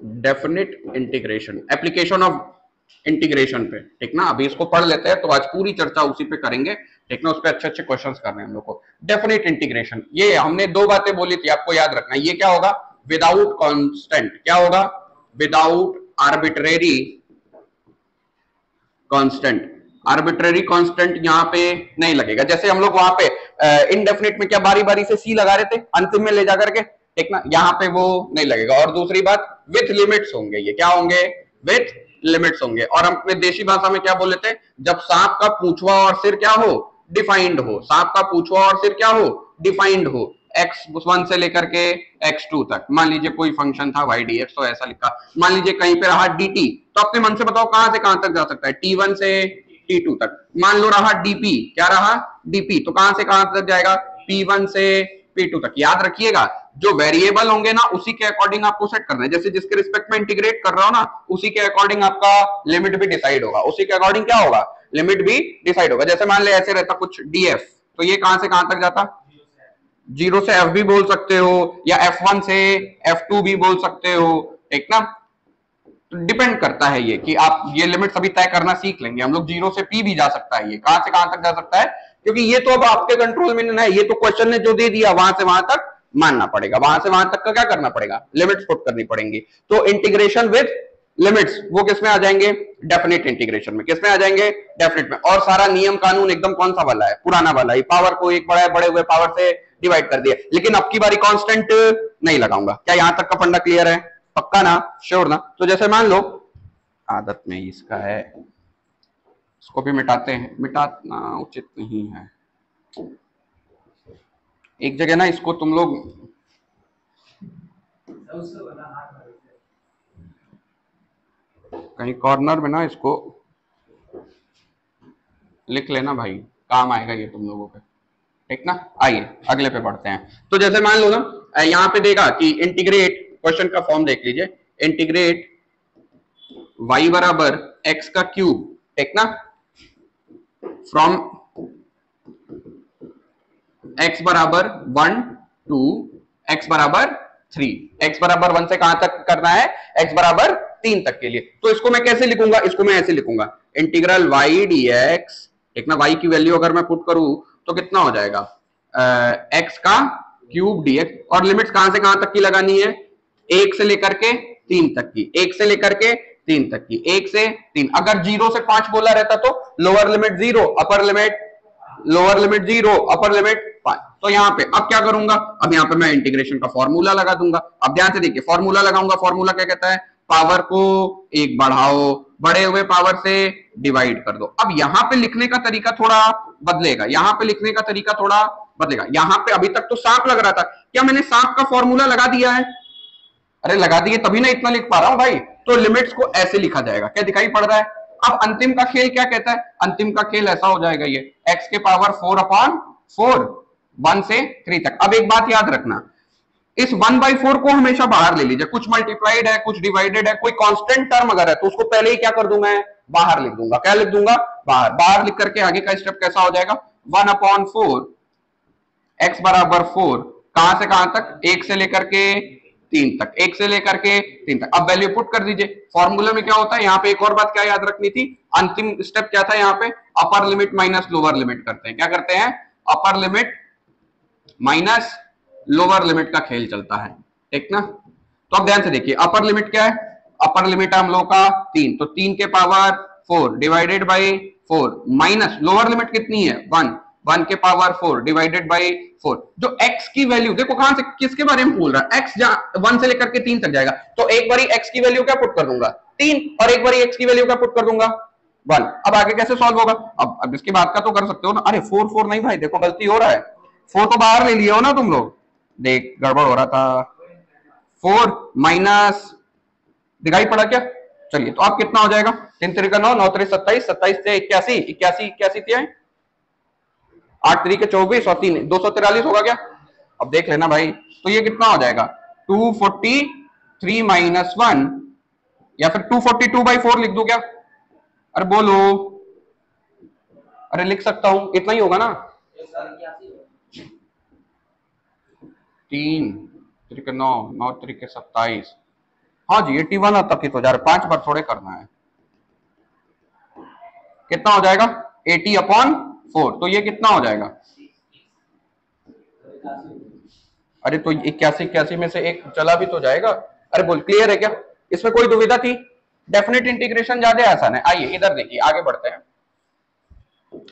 Definite integration, application of integration पे, ठीक ना। अभी इसको पढ़ लेते हैं, तो आज पूरी चर्चा उसी पे करेंगे, ठीक ना। उस पे अच्छे अच्छे क्वेश्चंस करने हैं हम लोग को। डेफिनेट इंटीग्रेशन, ये हमने दो बातें बोली थी, आपको याद रखना है। ये क्या होगा? Without constant. क्या होगा? Without arbitrary constant. Arbitrary constant यहाँ पे नहीं लगेगा। जैसे हम लोग वहां पे इनडेफिनिट में क्या बारी बारी से सी लगा रहे थे अंतिम में ले जाकर के, ठीक ना। यहाँ पे वो नहीं लगेगा। और दूसरी बात, विथ लिमिट्स होंगे। ये क्या होंगे? विथ लिमिट्स होंगे। और हम अपने देशी भाषा में क्या बोले थे? जब सांप का पूंछवा और सिर क्या हो? डिफाइंड हो। सांप का पूंछवा और सिर क्या हो? डिफाइंड हो। x1 से लेकर के x2 तक। मान लीजिए कोई फंक्शन था y dx, तो ऐसा लिखा। मान लीजिए कहीं पे रहा dt, तो अपने मन से बताओ कहां से कहां तक जा सकता है? t1 से t2 तक। मान लो रहा dp, क्या रहा? dp, तो कहां से कहां तक जाएगा? p1 से p2 तक। याद रखिएगा, जो वेरिएबल होंगे ना, उसी के अकॉर्डिंग आपको सेट करना है। जैसे जिसके रिस्पेक्ट में इंटीग्रेट कर रहा हो ना, उसी के अकॉर्डिंग आपका लिमिट भी डिसाइड होगा। उसी के अकॉर्डिंग क्या होगा? लिमिट भी डिसाइड होगा। जैसे मान ले ऐसे रहता कुछ df, तो ये कहां से कहां तक जाता? 0 से f भी बोल सकते हो, या f1 से f2 भी बोल सकते हो, ठीक ना। तो डिपेंड करता है ये कि आप ये लिमिट अभी तय करना सीख लेंगे हम लोग। 0 से p भी जा सकता है, ये कहां से कहां तक जा सकता है, क्योंकि ये तो अब आपके कंट्रोल में नहीं है। ये तो क्वेश्चन ने जो दे दिया वहां से वहां तक मानना पड़ेगा। वहां से वहां तक का क्या करना पड़ेगा? लिमिट्स पुट करनी पड़ेंगी। तो इंटीग्रेशन विद लिमिट्स वो किस में आ जाएंगे? डेफिनेट इंटीग्रेशन में। किस में आ जाएंगे? डेफिनेट में। और सारा नियम कानून एकदम कौन सा वाला है? पुराना वाला ही। पावर को एक बड़ा बड़े हुए पावर से डिवाइड कर दिया। लेकिन अब की बारी कांस्टेंट नहीं लगाऊंगा। क्या यहां तक का फंडा क्लियर है? पक्का ना? श्योर ना? तो जैसे मान लो, आदत में इसका है, इसको भी मिटाते हैं। मिटाना उचित नहीं है। एक जगह ना इसको तुम लोग कहीं कॉर्नर में ना इसको लिख लेना भाई, काम आएगा ये तुम लोगों पे, ठीक ना। आइए अगले पे बढ़ते हैं। तो जैसे मान लो ना, यहां पे देगा कि इंटीग्रेट, क्वेश्चन का फॉर्म देख लीजिए, इंटीग्रेट y बराबर x का क्यूब, ठीक ना, फ्रॉम x बराबर 1 टू x बराबर 3। x बराबर 1 से कहां तक करना है? x बराबर 3 तक के लिए। तो इसको मैं कैसे लिखूंगा? इसको मैं ऐसे लिखूंगा, इंटीग्रल y dx, ठीक ना। y की वैल्यू अगर मैं पुट करूं तो कितना हो जाएगा? x का क्यूब dx। और लिमिट्स कहां से कहां तक की लगानी है? 1 से लेकर के 3 तक की। 1 से लेकर के 3 तक की। 1 से 3। अगर 0 से 5 बोला रहता तो lower limit 0, upper limit, lower limit 0, upper limit 5। तो यहाँ पे अब क्या करूंगा? अब यहाँ पे मैं इंटीग्रेशन का फॉर्मूला लगा दूंगा। अब ध्यान से देखिए, फॉर्मूला लगाऊंगा। फॉर्मूला क्या कहता है? पावर को एक बढ़ाओ, बड़े हुए पावर से डिवाइड कर दो। अब यहाँ पे लिखने का तरीका थोड़ा बदलेगा। यहाँ पे लिखने का तरीका थोड़ा बदलेगा। यहाँ पे अभी तक तो सांप लग रहा था, क्या मैंने सांप का फॉर्मूला लगा दिया है? अरे लगा दिए तभी ना इतना लिख पा रहा हूं भाई। तो लिमिट्स को ऐसे लिखा जाएगा। क्या दिखाई पड़ रहा है? अब अंतिम का खेल क्या कहता है? अंतिम का खेल ऐसा हो जाएगा, ये x के पावर 4/4, 1 से 3 तक। अब एक बात याद रखना, इस 1/4 को हमेशा बाहर ले लीजिए। कुछ मल्टीप्लाइड है, कुछ डिवाइडेड है, कोई कांस्टेंट टर्म अगर है तो उसको पहले ही क्या कर दूं मैं? बाहर लिख दूंगा। क्या लिख दूंगा? बाहर। बाहर लिख करके आगे का स्टेप कैसा हो जाएगा? 1/4 x बराबर 4, कहां से कहां तक? 1 से लेकर के 3 तक। 1 से लेकर के 3 तक। अब वैल्यू पुट कर दीजिए। फॉर्मूला में क्या होता है? यहाँ पे एक और बात क्या याद रखनी थी? अंतिम स्टेप क्या था यहाँ पे? अपर लिमिट माइनस लोअर लिमिट करते हैं। क्या करते हैं? अपर लिमिट माइनस लोअर लिमिट का खेल चलता है, ठीक ना। तो अब ध्यान से देखिए, अपर लिमिट क्या है? अपर लिमिट हम लोग का 3, तो 3 के power 4 divided by 4, minus lower limit कितनी है? 1, 1 के पावर 4 डिवाइडेड बाई 4। जो x की वैल्यू देखो कहां से किसके बारे में बोल रहा है? x 1 से लेकर के 3 तक जाएगा, तो एक बारी x की वैल्यू क्या पुट कर दूंगा? 3, और एक बारी x की वैल्यू क्या पुट कर दूंगा? 1। अब आगे कैसे सॉल्व होगा? अब इसकी बात का तो कर सकते हो ना। अरे 4 4 नहीं भाई, देखो गलती हो रहा है। 4 तो बाहर ले लिया हो ना तुम लोग, देख गड़बड़ हो रहा था। 4 माइनस, दिखाई पड़ा क्या? चलिए, तो अब कितना हो जाएगा? 3 3 का 9, 9 3 27, 27 से 81, 81 81 थे, 8 3 के 24 और 3 243 होगा क्या? अब देख लेना भाई। तो ये कितना हो जाएगा? 243 माइनस 1, या फिर 242/4 लिख दू क्या? अरे बोलो, अरे लिख सकता हूं, इतना ही होगा ना। 3 3 के 9, 9 3 के 27, हाँ जी 81 तक ही तो जा रहा है, 5 बार थोड़े करना है। कितना हो जाएगा 80/4, तो ये कितना हो जाएगा? अरे तो 81 में से एक चला भी तो जाएगा। अरे बोल क्लियर है क्या? इसमें कोई दुविधा थी? डेफिनेट इंटीग्रेशन ज्यादा आसान है। आइए इधर देखिए, आगे बढ़ते हैं।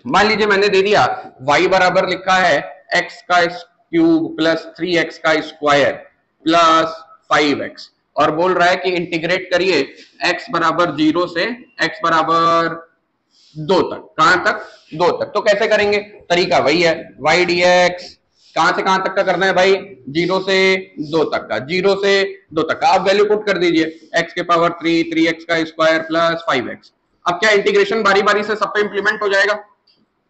मान लीजिए मैंने दे दिया y बराबर लिखा है x का क्यूब प्लस 3x का स्क्वायर प्लस 5x, और बोल रहा है कि इंटीग्रेट करिए x बराबर 0 से x बराबर 2 तक। कहां तक? 2 तक। तो कैसे करेंगे? तरीका वही है, y dx कहां से कहां तक का करना है भाई? 0 से 2 तक का। 0 से 2 तक का आप वैल्यू पुट कर दीजिए, x के पावर 3, 3x का स्क्वायर प्लस 5x। अब क्या इंटीग्रेशन बारी बारी से सब पे इंप्लीमेंट हो जाएगा?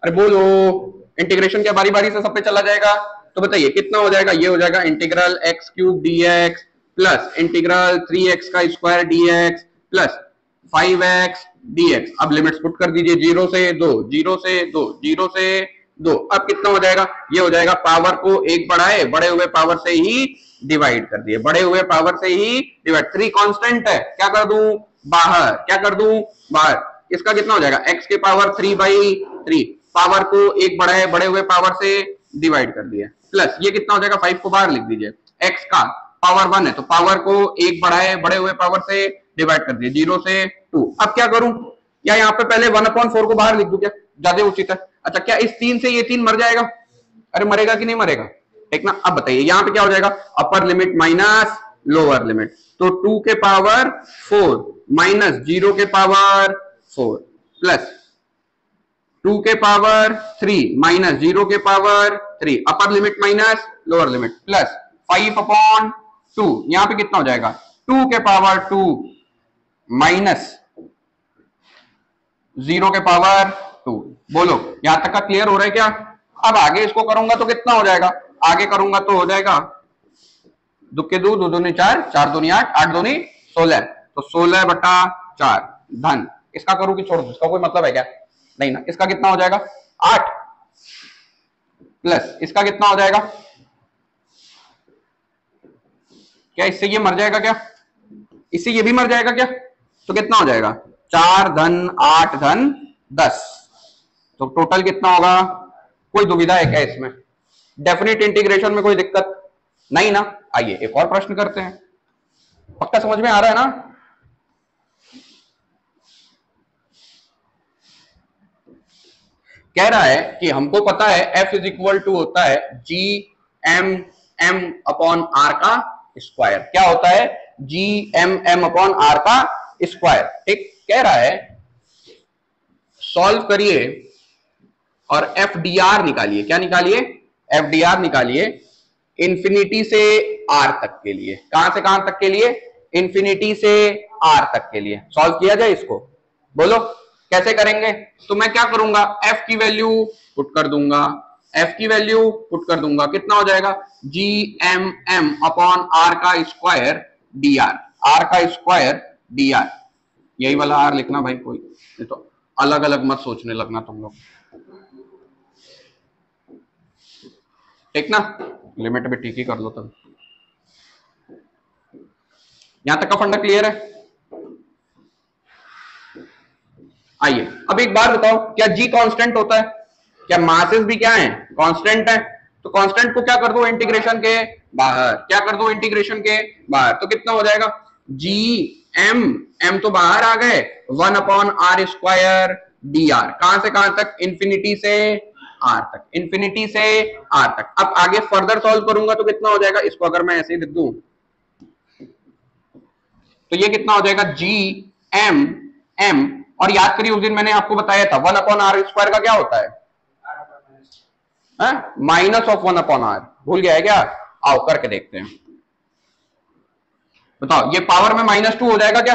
अरे बोलो, इंटीग्रेशन क्या बारी बारी से सब पे चला जाएगा? तो बताइए कितना हो जाएगा? ये हो जाएगा integral x cube dx plus integral 3x का square dx plus 5x dx। अब लिमिट्स पुट कर दीजिए, 0 से 2, 0 से 2, 0 से 2। अब कितना हो जाएगा? ये हो जाएगा पावर को एक बढ़ाए बढ़े हुए पावर से ही डिवाइड कर दिए, बढ़े हुए पावर से ही डिवाइड। 3 कांस्टेंट है, क्या कर दूं? बाहर। क्या कर दूं? बाहर। इसका कितना हो जाएगा? x के पावर 3/3, पावर को एक बढ़ाए बढ़े हुए पावर से डिवाइड कर दिया, प्लस ये कितना हो जाएगा? 5 को बाहर लिख दीजिए। x का पावर 1 है तो पावर को एक बढ़ाए बढ़े हुए पावर से डिवाइड कर दिए, 0 से 2। अब क्या करूं? या यहाँ पे पहले 1/4 को बाहर लिख दूं क्या? ज्यादा उचित है। अच्छा, क्या इस 3 से ये 3 मर जाएगा? अरे मरेगा कि नहीं मरेगा? ठीक ना। अब बताइए यहाँ पे क्या हो जाएगा? अपर लिमिट माइनस लोअर लिमिट, तो 2 के पावर 4 माइनस 0 के पावर 4 प्लस 2 के पावर 3 माइनस 0 के पावर 3, अपर limit minus lower limit, plus 5/2। यहां पे कितना हो जाएगा? 2 के पावर 2 माइनस 0 के पावर 2। बोलो यहां तक का क्लियर हो रहा है क्या? अब आगे इसको करूंगा तो कितना हो जाएगा? आगे करूंगा तो हो जाएगा दुक्के 2, 2 दूनी 4, 4 दूनी 8, 8 दूनी 16, तो 16/4 धन। इसका करूं कि छोड़ दूं? इसका कोई मतलब है क्या? नहीं ना। इसका कितना हो जाएगा? 8 प्लस इसका कितना हो जाएगा? क्या इससे ये मर जाएगा क्या? इससे ये भी मर जाएगा क्या? तो कितना हो जाएगा? 4 धन 8 धन 10, तो टोटल कितना होगा? कोई दुविधा है क्या इसमें? डेफिनेट इंटीग्रेशन में कोई दिक्कत नहीं ना। आइए एक और प्रश्न करते हैं। पक्का समझ में आ रहा है ना? कह रहा है कि हमको पता है F इज इक्वल टू होता है G(m)(m)/r का स्क्वायर। क्या होता है? G(m)(m)/r का स्क्वायर। ठीक। कह रहा है सॉल्व करिए और FDR निकालिए। क्या निकालिए? FDR निकालिए इंफिनिटी से R तक के लिए। कहां से कहां तक के लिए? इंफिनिटी से R तक के लिए। सॉल्व किया जाए इसको, बोलो कैसे करेंगे? तो मैं क्या करूंगा? F की वैल्यू पुट कर दूंगा, F की वैल्यू पुट कर दूंगा। कितना हो जाएगा? G(m)(m)/r का स्क्वायर dr, R का स्क्वायर dr। यही वाला R लिखना भाई, कोई नहीं तो अलग अलग मत सोचने लगना तुम लोग, ठीक ना। लिमिट भी ठीक ही कर लो तब। यहां तक का फंडा क्लियर है? आइए अब एक बार बताओ, क्या G कांस्टेंट होता है? क्या मासेस भी क्या है? कांस्टेंट है। तो कांस्टेंट को क्या कर दो? इंटीग्रेशन के बाहर। क्या कर दो? इंटीग्रेशन के बाहर। तो कितना हो जाएगा? G(m)(m) तो बाहर आ गए, 1/r² dr। कहां से कहां तक? इंफिनिटी से R तक, इंफिनिटी से R तक। अब आगे फर्दर सॉल्व करूंगा तो कितना हो जाएगा? इसको अगर मैं ऐसे ही लिख दूं तो ये कितना हो जाएगा? G(m)(m), और याद करिए उस दिन मैंने आपको बताया था 1/r² का क्या होता है? Minus of 1/r। भूल गया है क्या? आओ करके देखते हैं। बताओ ये पावर में -2 हो जाएगा क्या?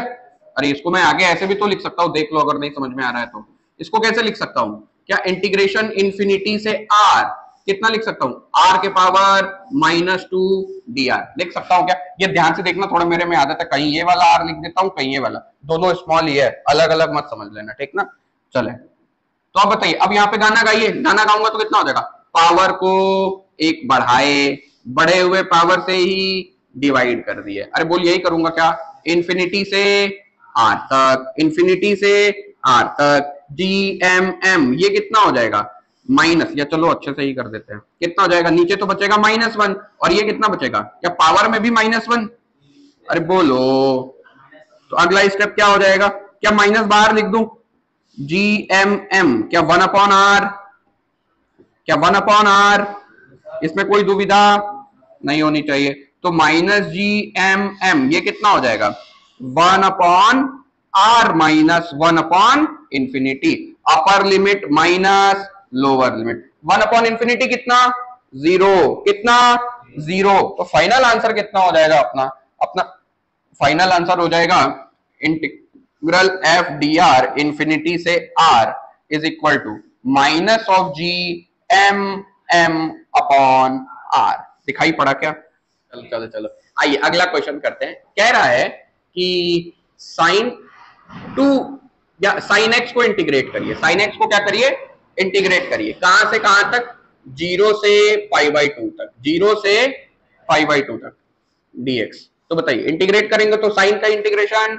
अरे इसको मैं आगे ऐसे भी तो लिख सकता हूं, देख लो अगर नहीं समझ में आ रहा है तो। इसको कैसे लिख सकता हूं? क्या इंटीग्रेशन इंफिनिटी से R कितना लिख सकता हूं? R के पावर -2 dr लिख सकता हूं क्या? ये ध्यान से देखना, थोड़ा मेरे में आदत है, कहीं ये वाला R लिख देता हूं, कहीं ये वाला, दोनों स्मॉल ही है, अलग अलग मत समझ लेना, ठीक ना। चले तो अब बताइए, अब यहाँ पे गाना गाइए। गाना गाऊंगा तो कितना हो जाएगा? पावर को एक बढ़ाए बढ़े हुए पावर से ही डिवाइड कर दिए। अरे बोल यही करूंगा क्या? इंफिनिटी से आर तक, इंफिनिटी से आर तक, जी एम एम, ये कितना हो जाएगा माइनस, या चलो अच्छे से ही कर देते हैं, कितना हो जाएगा, नीचे तो बचेगा -1 और ये कितना बचेगा, क्या पावर में भी -1, अरे बोलो, तो अगला स्टेप क्या हो जाएगा, क्या माइनस बाहर लिख दूं, जी एम एम, क्या 1/r, क्या 1/r, इसमें कोई दुविधा नहीं होनी चाहिए, तो -GMM ये कितना हो जाएगा 1/r माइनस 1/इंफिनिटी, upper limit minus lower limit, 1/इंफिनिटी कितना 0, कितना 0, तो फाइनल आंसर कितना हो जाएगा अपना, अपना फाइनल आंसर हो जाएगा integral F D R infinity से R is equal to minus of G M M upon R. दिखाई पड़ा क्या, चलो चलो चलो आइए अगला क्वेश्चन करते हैं। कह रहा है कि साइन 2 या साइन एक्स को इंटीग्रेट करिए, साइन एक्स को क्या करिए इंटीग्रेट करिए, कहां से कहां तक 0 से π/2 तक, 0 से π/2 तक dx। तो बताइए इंटीग्रेट करेंगे तो साइन का इंटीग्रेशन,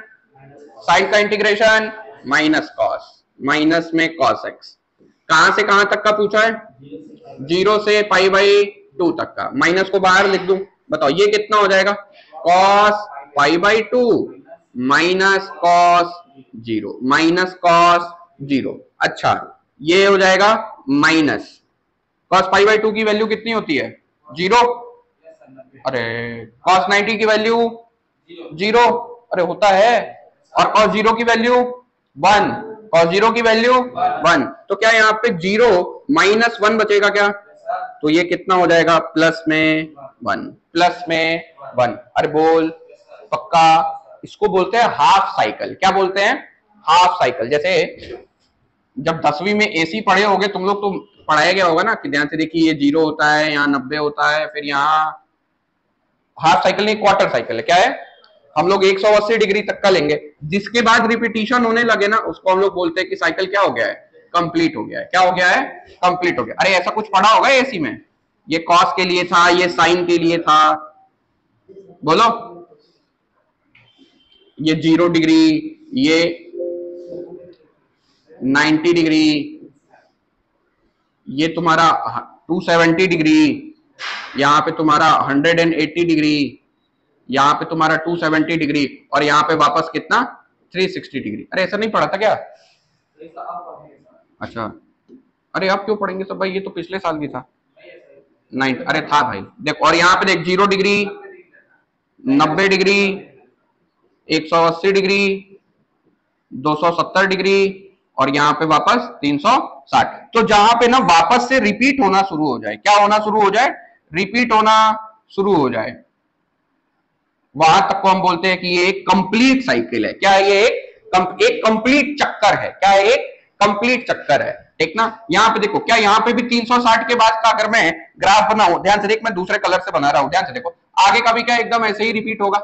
साइन का इंटीग्रेशन माइनस कॉस, माइनस में cos x, कहां से कहां तक का पूछा है 0 से π/2 तक का, माइनस को बाहर लिख दूं, बताओ ये कितना हो जाएगा cos π/2 minus cos 0, minus cos 0, अच्छा ये हो जाएगा माइनस cos π/2 की वैल्यू कितनी होती है 0, अरे cos 90 की वैल्यू 0, अरे होता है, और cos 0 की वैल्यू 1, cos 0 की वैल्यू 1, तो क्या यहाँ पे 0 -1 बचेगा क्या, तो ये कितना हो जाएगा प्लस में 1, प्लस में 1, अरे बोल पक्का, इसको बोलते हैं हाफ साइकिल, क्या बोलते हैं हाफ साइकिल। जैसे जब 10वीं में एसी पढ़े होगे तुम लोग, तो पढ़ाया गया होगा ना कि ध्यान से देखिए ये 0 होता है, यहाँ 90 होता है, फिर यहाँ हाफ साइकिल नहीं क्वार्टर साइकिल है, क्या है हम लोग 180 डिग्री तक का लेंगे, जिसके बाद रिपीटिशन होने लगे ना उसको हम लोग बोलते हैं कि साइकिल क्या हो गया है कंप्लीट हो गया है, क्या हो गया है कंप्लीट हो गया। अरे ऐसा कुछ पढ़ा होगा एसी में, ये कॉस के लिए था, ये साइन के लिए था, बोलो, ये 0 डिग्री, ये 90 डिग्री, ये तुम्हारा 270 डिग्री, यहाँ पे तुम्हारा 180 डिग्री, यहाँ पे तुम्हारा 270 डिग्री, और यहाँ पे वापस कितना 360 डिग्री। अरे ऐसा नहीं पढ़ा था क्या, अच्छा अरे अब क्यों पढ़ेंगे सब भाई, ये तो पिछले साल की था 9, अरे था भाई देख, और यहाँ पे देख 0 डिग्री, 90 डिग्री, 180 डिग्री, 270 डिग्री, और यहाँ पे वापस 360। तो जहां पे ना वापस से रिपीट होना शुरू हो जाए, क्या होना शुरू हो जाए, रिपीट होना शुरू हो जाए, वहां तक को हम बोलते हैं कि ये एक कंप्लीट साइकिल है, क्या है ये एक कंप्लीट चक्कर है, क्या है एक कंप्लीट चक्कर है, ठीक ना। यहाँ पे देखो, क्या यहाँ पे भी 360 के बाद का अगर मैं ग्राफ बनाऊं, ध्यान से देख, मैं दूसरे कलर से बना रहा हूं, ध्यान से देखो, आगे का भी क्या एकदम ऐसे ही रिपीट होगा,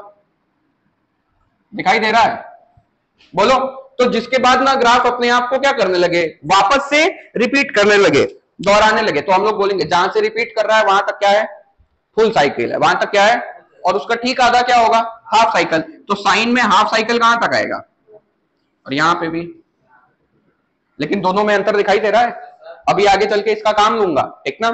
दिखाई दे रहा है, बोलो। तो जिसके बाद ना ग्राफ अपने आप को क्या करने लगे, वापस से रिपीट करने लगे, दोहराने लगे, तो हम लोग बोलेंगे जहां से रिपीट कर रहा है वहां तक क्या है फुल साइकिल है, वहां तक क्या है, और उसका ठीक आधा क्या होगा हाफ साइकिल। तो साइन में हाफ साइकिल कहां तक आएगा, और यहां पे भी, लेकिन दोनों में अंतर दिखाई दे रहा है, अभी आगे चल के इसका काम लूंगा, ठीक ना।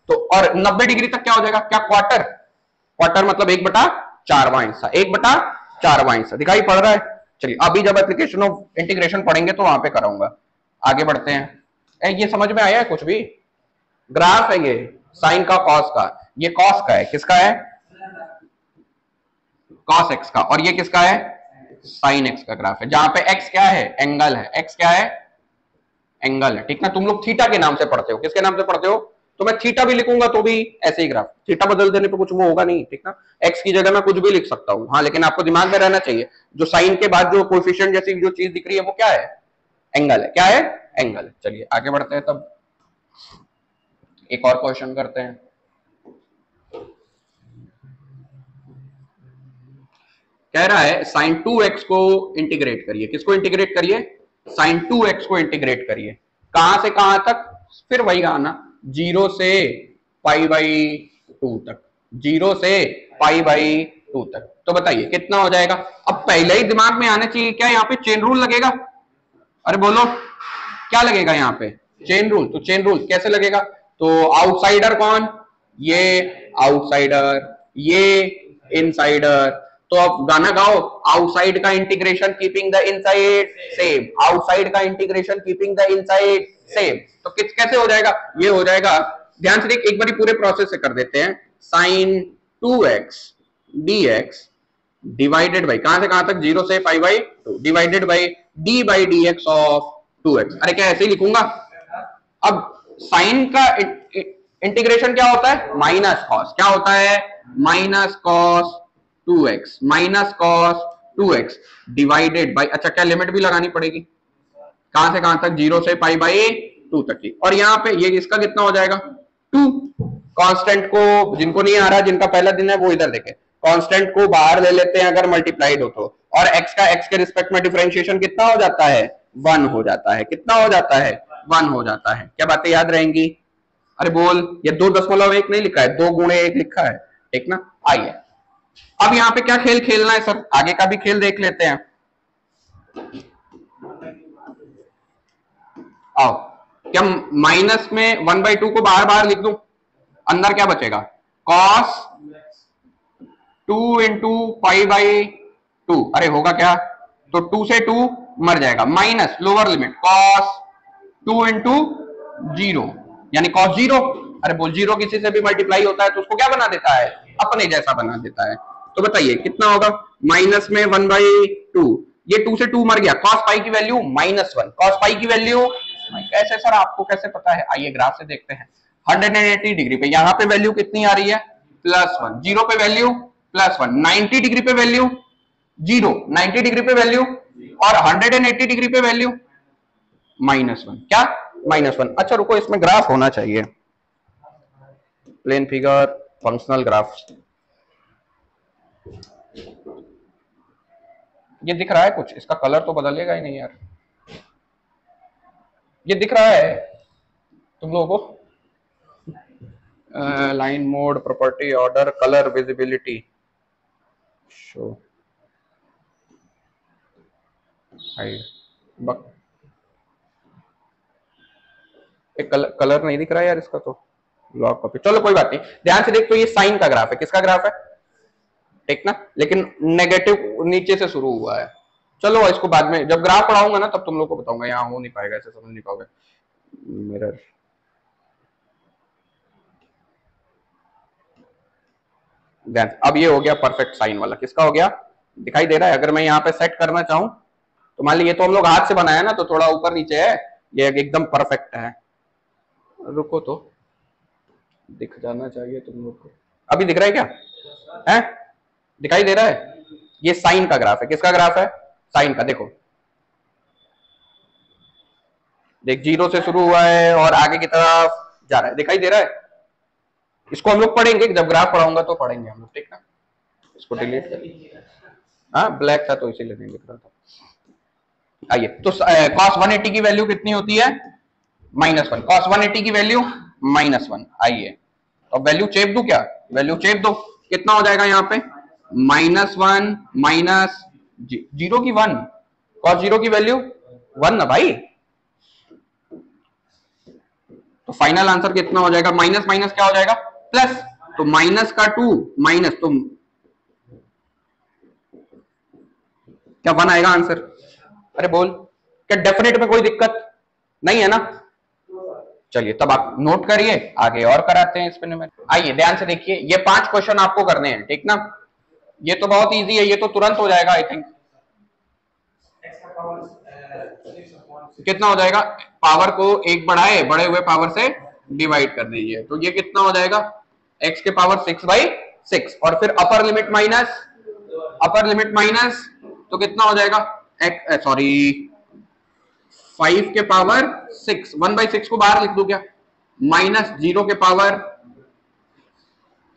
तो और 90 डिग्री तक क्या हो जाएगा, क्या क्वार्टर, क्वार्टर मतलब 1/4वां हिस्सा, 1/4वां हिस्सा, दिखाई पड़ रहा है। चलिए अभी जब एप्लीकेशन ऑफ इंटीग्रेशन पढ़ेंगे तो वहां पे कराऊंगा, आगे बढ़ते हैं। ये समझ में आया है कुछ भी, ग्राफ है ये साइन का कॉस का, ये कॉस का है, किसका है कॉस एक्स का, और ये किसका है साइन एक्स का ग्राफ है, जहां पे एक्स क्या है एंगल है, एक्स क्या है एंगल है, ठीक ना। तुम लोग थीटा के नाम से पढ़ते हो, किसके नाम से पढ़ते हो, तो मैं थीटा भी लिखूंगा तो भी ऐसे ही ग्राफ, थीटा बदल देने पे कुछ वो होगा नहीं, ठीक ना। एक्स की जगह मैं कुछ भी लिख सकता हूं, हाँ, लेकिन आपको दिमाग में रहना चाहिए जो साइन के बाद जो कोएफिशिएंट जैसी जो चीज दिख रही है वो क्या है एंगल है, क्या है एंगल है। चलिए आगे बढ़ते हैं, तब एक और क्वेश्चन करते हैं। कह रहा है साइन 2x को इंटीग्रेट करिए, किसको इंटीग्रेट करिए साइन 2x को इंटीग्रेट करिए, कहां से कहां तक, फिर वही आना 0 से π/2 तक, 0 से π/2 2 तक। तो बताइए कितना हो जाएगा। अब पहले ही दिमाग में आना चाहिए क्या, यहाँ पे चेन रूल लगेगा। अरे बोलो क्या लगेगा यहाँ पे, चेन रूल। तो चेन रूल कैसे लगेगा, तो आउटसाइडर कौन, ये आउटसाइडर, ये इनसाइडर। तो अब गाना गाओ, आउटसाइड का integration keeping the inside same, outside का integration keeping the inside same. तो कैसे हो जाएगा, ये हो जाएगा, ध्यान से देख, एक बार पूरे प्रोसेस से कर देते हैं। Sign 2x dx divided by, कहां से कहां तक, 0 से pi by 2, divided by D by D x of 2x। अरे क्या ऐसे ही लिखूंगा। अब साइन का इंटीग्रेशन क्या होता है, माइनस कॉस, क्या होता है, minus cos 2x, minus cos 2x divided by, अच्छा क्या लिमिट भी लगानी पड़ेगी, कहां से कहां तक, 0 से पाई बाई 2 तक की। और यहाँ पे ये इसका कितना हो जाएगा 2। कांस्टेंट को, जिनको नहीं आ रहा, जिनका पहला दिन है वो इधर देखे, कांस्टेंट को बाहर ले लेते हैं अगर मल्टीप्लाइड हो तो, और x का x के रिस्पेक्ट में डिफरेंशिएशन कितना हो जाता है, 1 हो जाता है। कितना हो जाता है, 1 हो जाता है। क्या बातें याद रहेंगी। अरे बोल, ये 2.1 नहीं लिखा है, 2 गुणे 1 लिखा है, ठीक ना। आइए अब यहाँ पे क्या खेल खेलना है सर, आगे का भी खेल देख लेते हैं। आओ, क्या माइनस में 1/2 को बाहर बाहर लिख दूं, अंदर क्या बचेगा, कॉस 2 इंटू पाई बाई 2। अरे होगा क्या, तो 2 से 2 मर जाएगा, minus lower limit cos 2 into 0 यानी कॉस 0। अरे बोल, 0 किसी से भी मल्टीप्लाई होता है तो उसको क्या बना देता है, अपने जैसा बना देता है। तो बताइए कितना होगा, माइनस में 1/2, ये 2 से 2 मर गया, कॉस पाई की वैल्यू -1, कॉस पाई की वैल्यू कैसे सर, आपको कैसे पता है, आइए ग्राफ से देखते हैं। 180 डिग्री पे यहाँ पे वैल्यू कितनी आ रही है, +1, 0 पे वैल्यू +1, 90 डिग्री पे वैल्यू 0, 90 डिग्री पे वैल्यू, और 180 डिग्री पे वैल्यू -1, क्या -1। अच्छा रुको, इसमें ग्राफ होना चाहिए, प्लेन फिगर, फंक्शनल ग्राफ। ये दिख रहा है कुछ, इसका कलर तो बदलेगा ही नहीं यार, ये दिख रहा है तुम लोगों को, line mode, property, order, colour, visibility, show, hide, एक कलर नहीं दिख रहा है यार इसका, तो लॉक कॉपी, चलो कोई बात नहीं। ध्यान से देख, तो ये साइन का ग्राफ है, किसका ग्राफ है, ठीक ना, लेकिन नेगेटिव नीचे से शुरू हुआ है। चलो इसको बाद में जब ग्राफ पढ़ाऊंगा ना तब तुम लोग को बताऊंगा, यहाँ हो नहीं पाएगा, ऐसे समझ नहीं पाओगे। मिरर, अब ये हो गया परफेक्ट साइन वाला, किसका हो गया, दिखाई दे रहा है। अगर मैं यहाँ पे सेट करना चाहूं तो मान लीजिए, तो हम लोग हाथ से बनाया ना, तो थोड़ा ऊपर नीचे है, ये एकदम परफेक्ट है। रुको, तो दिख जाना चाहिए तुम लोग को, अभी दिख रहा है क्या है, दिखाई दे रहा है। ये साइन का ग्राफ है, किसका ग्राफ है, साइन का। देखो देख, 0 से शुरू हुआ है और आगे की तरफ जा रहा है, दिखाई दे रहा है। इसको हम लोग पढ़ेंगे, जब ग्राफ पढ़ाऊंगा तो पढ़ेंगे हम लोग, ठीक ना। इसको डिलीट कर, हाँ ब्लैक था तो इसीलिए नहीं दिख रहा था। आइए, तो cos 180 की वैल्यू कितनी होती है, -1, cos 180 की वैल्यू -1। आइए अब वैल्यू चेप दो, क्या वैल्यू चेप दो, कितना हो जाएगा यहाँ पे, -1 माइनस 0 की 1, cos 0 की वैल्यू 1 ना भाई। तो फाइनल आंसर कितना हो जाएगा, माइनस माइनस क्या हो जाएगा, प्लस, तो माइनस का 2 माइनस, तो क्या 1 आएगा आंसर। अरे बोल, क्या डेफिनेट में कोई दिक्कत नहीं है ना। चलिए तब आप नोट करिए, आगे और कराते हैं इसमें। आइए ध्यान से देखिए, ये 5 क्वेश्चन आपको करने हैं, ठीक ना। ये तो बहुत इजी है, ये तो तुरंत हो जाएगा आई थिंक। कितना हो जाएगा, पावर को एक बढ़ाए, बड़े हुए पावर से डिवाइड कर दीजिए, तो ये कितना हो जाएगा, x के पावर 6/6, और फिर अपर लिमिट माइनस, तो कितना हो जाएगा, सॉरी 5 के पावर 6, 1/6 को बाहर लिख दो क्या, -0 के पावर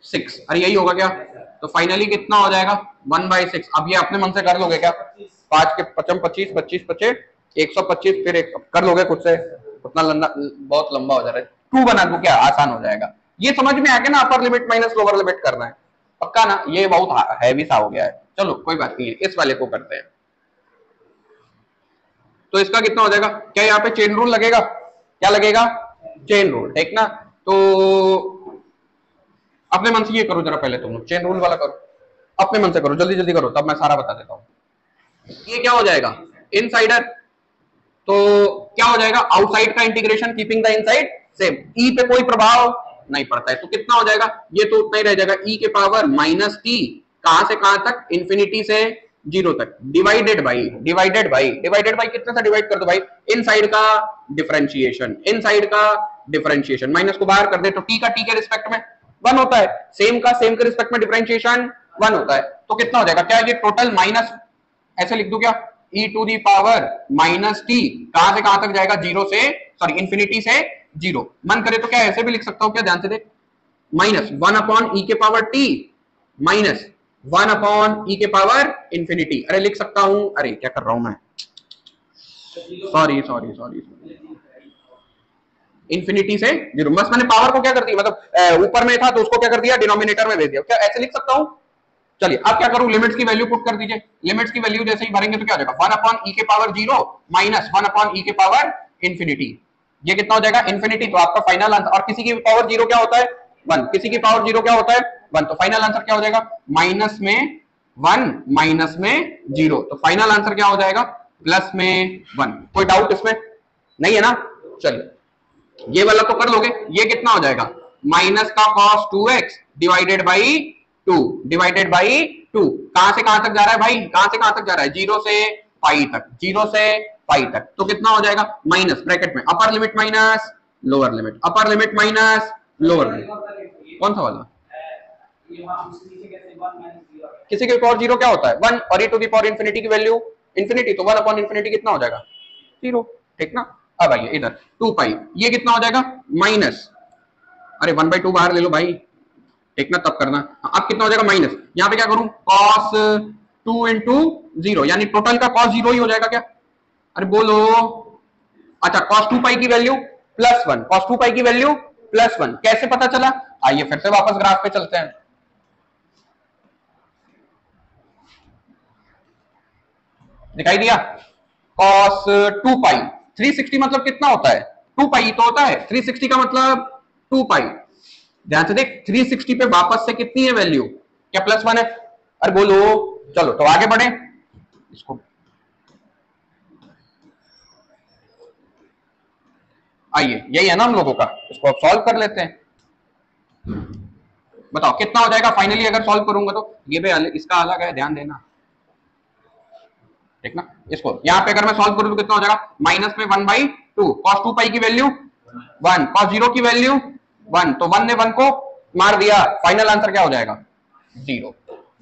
6, अरे यही होगा क्या। तो फाइनली कितना हो जाएगा, 1/6। अब ये अपने मन से कर लोगे क्या, 5 के 55 25 25 25 125, फिर कर लोगे खुद से, उतना बहुत लंबा हो जा रहा है, 2 बना दो क्या, आसान हो जाएगा। ये समझ में आ गया ना, अपर लिमिट माइनस लोअर लिमिट करना है। पक्का ना, ये बहुत हैवी सा हो गया है, चलो कोई बात नहीं है, इस वाले को करते हैं। तो इसका कितना हो जाएगा, क्या यहाँ पे चेन रूल लगेगा, क्या लगेगा, चेन रूल, ठीक ना। तो अपने मन से ये करो जरा, पहले तुम लोग चेन रूल वाला करो, अपने मन से करो, जल्दी जल्दी करो, तब मैं सारा बता देता हूं। ये क्या हो जाएगा, इनसाइडर, तो क्या हो जाएगा, आउटसाइड का integration keeping the inside same, e पे कोई प्रभाव नहीं पड़ता है, तो कितना हो जाएगा, ये तो उतना ही रह जाएगा, ई के पावर माइनस टी, कहां से कहां तक, इंफिनिटी से जीरो तक, डिवाइडेड बाई कितने से डिवाइड कर दो भाई, इनसाइड का डिफरेंशिएशन, इनसाइड का डिफरेंशिएशन, माइनस को बाहर कर दे तो टी का टी के रिस्पेक्ट में वन होता है, सेम का सेम के रिस्पेक्ट में डिफरेंशिएशन वन होता है, तो कितना हो जाएगा, क्या ये टोटल माइनस, ऐसे लिख दो क्या, e to the power minus t, कहां से कहां तक जाएगा, जीरो से, सॉरी इंफिनिटी से जीरो, मन करे तो क्या ऐसे भी लिख सकता हूं क्या, ध्यान से देख, माइनस वन अपॉन ई के power T minus one upon e के पावर इंफिनिटी, अरे लिख सकता हूं, अरे क्या कर रहा हूं मैं, सॉरी सॉरी सॉरी, इंफिनिटी से जीरो, बस मैंने पावर को क्या कर दिया, मतलब ऊपर में था तो उसको क्या कर दिया, डिनोमिनेटर में भेज दिया, क्या ऐसे लिख सकता हूं। चलिए अब क्या करूं, लिमिट्स की वैल्यू पुट कर दीजिए, लिमिट्स की वैल्यू जैसे ही भरेंगे तो क्या हो जाएगा, वन अपॉन ई के power zero minus one upon e के पावर इंफिनिटी, ये कितना हो जाएगा, इंफिनिटी, तो आपका फाइनल आंसर, और किसी की पावर जीरो क्या होता है, वन, किसी की पावर जीरो क्या होता है, वन, तो फाइनल आंसर क्या हो जाएगा, माइनस में वन माइनस में जीरो, तो फाइनल आंसर क्या हो जाएगा, प्लस में वन, कोई डाउट इसमें नहीं है ना। चलिए ये वाला तो कर लोगे, ये कितना हो जाएगा, माइनस का cos 2x divided by 2 divided by 2, कहां से कहां तक जा रहा है भाई, कहां से कहां तक जा रहा है, जीरो से पाई तक, जीरो से पाई तक, तो कितना हो जाएगा, माइनस ब्रैकेट में अपर लिमिट माइनस लोअर लिमिट, अपर लिमिट माइनस लोअर लिमिट, कौन सा वाला, किसी के पावर जीरो क्या होता है, वन, और e to the power infinity की वैल्यू इंफिनिटी, तो वन अपॉन इंफिनिटी कितना हो जाएगा, जीरो, ठीक ना। अब आइए इधर 2 पाई, ये कितना हो जाएगा, माइनस, अरे 1/2 बाहर ले लो भाई, ठीक ना, तब करना, अब कितना हो जाएगा, माइनस, यहाँ पे क्या करूं, cos 2 इंटू जीरो, यानी टोटल का cos जीरो ही हो जाएगा क्या, अरे बोलो, अच्छा cos 2 पाई की वैल्यू प्लस वन, cos 2 पाई की वैल्यू प्लस वन, कैसे पता चला, आइए फिर से वापस ग्राफ पे चलते हैं, दिखाई दिया, cos 2 पाई 360 मतलब कितना होता है, 2 पाई तो होता है, 360 का मतलब 2 पाई, ध्यान से देख 360 पे वापस से कितनी है वैल्यू, क्या प्लस वन है, अरे बोलो, चलो तो आगे बढ़े, इसको आइए, यही है ना हम लोगों का, इसको अब सॉल्व कर लेते हैं, बताओ कितना हो जाएगा फाइनली, अगर सॉल्व करूंगा तो, ये भी इसका अलग है, ध्यान देना, ठीक ना, इसको यहाँ पे अगर मैं सॉल्व करूं तो कितना हो जाएगा, माइनस में 1/2, cos 2 पाई की वैल्यू 1, cos 0 की वैल्यू 1, तो 1 ने 1 को मार दिया, फाइनल आंसर क्या हो जाएगा, 0,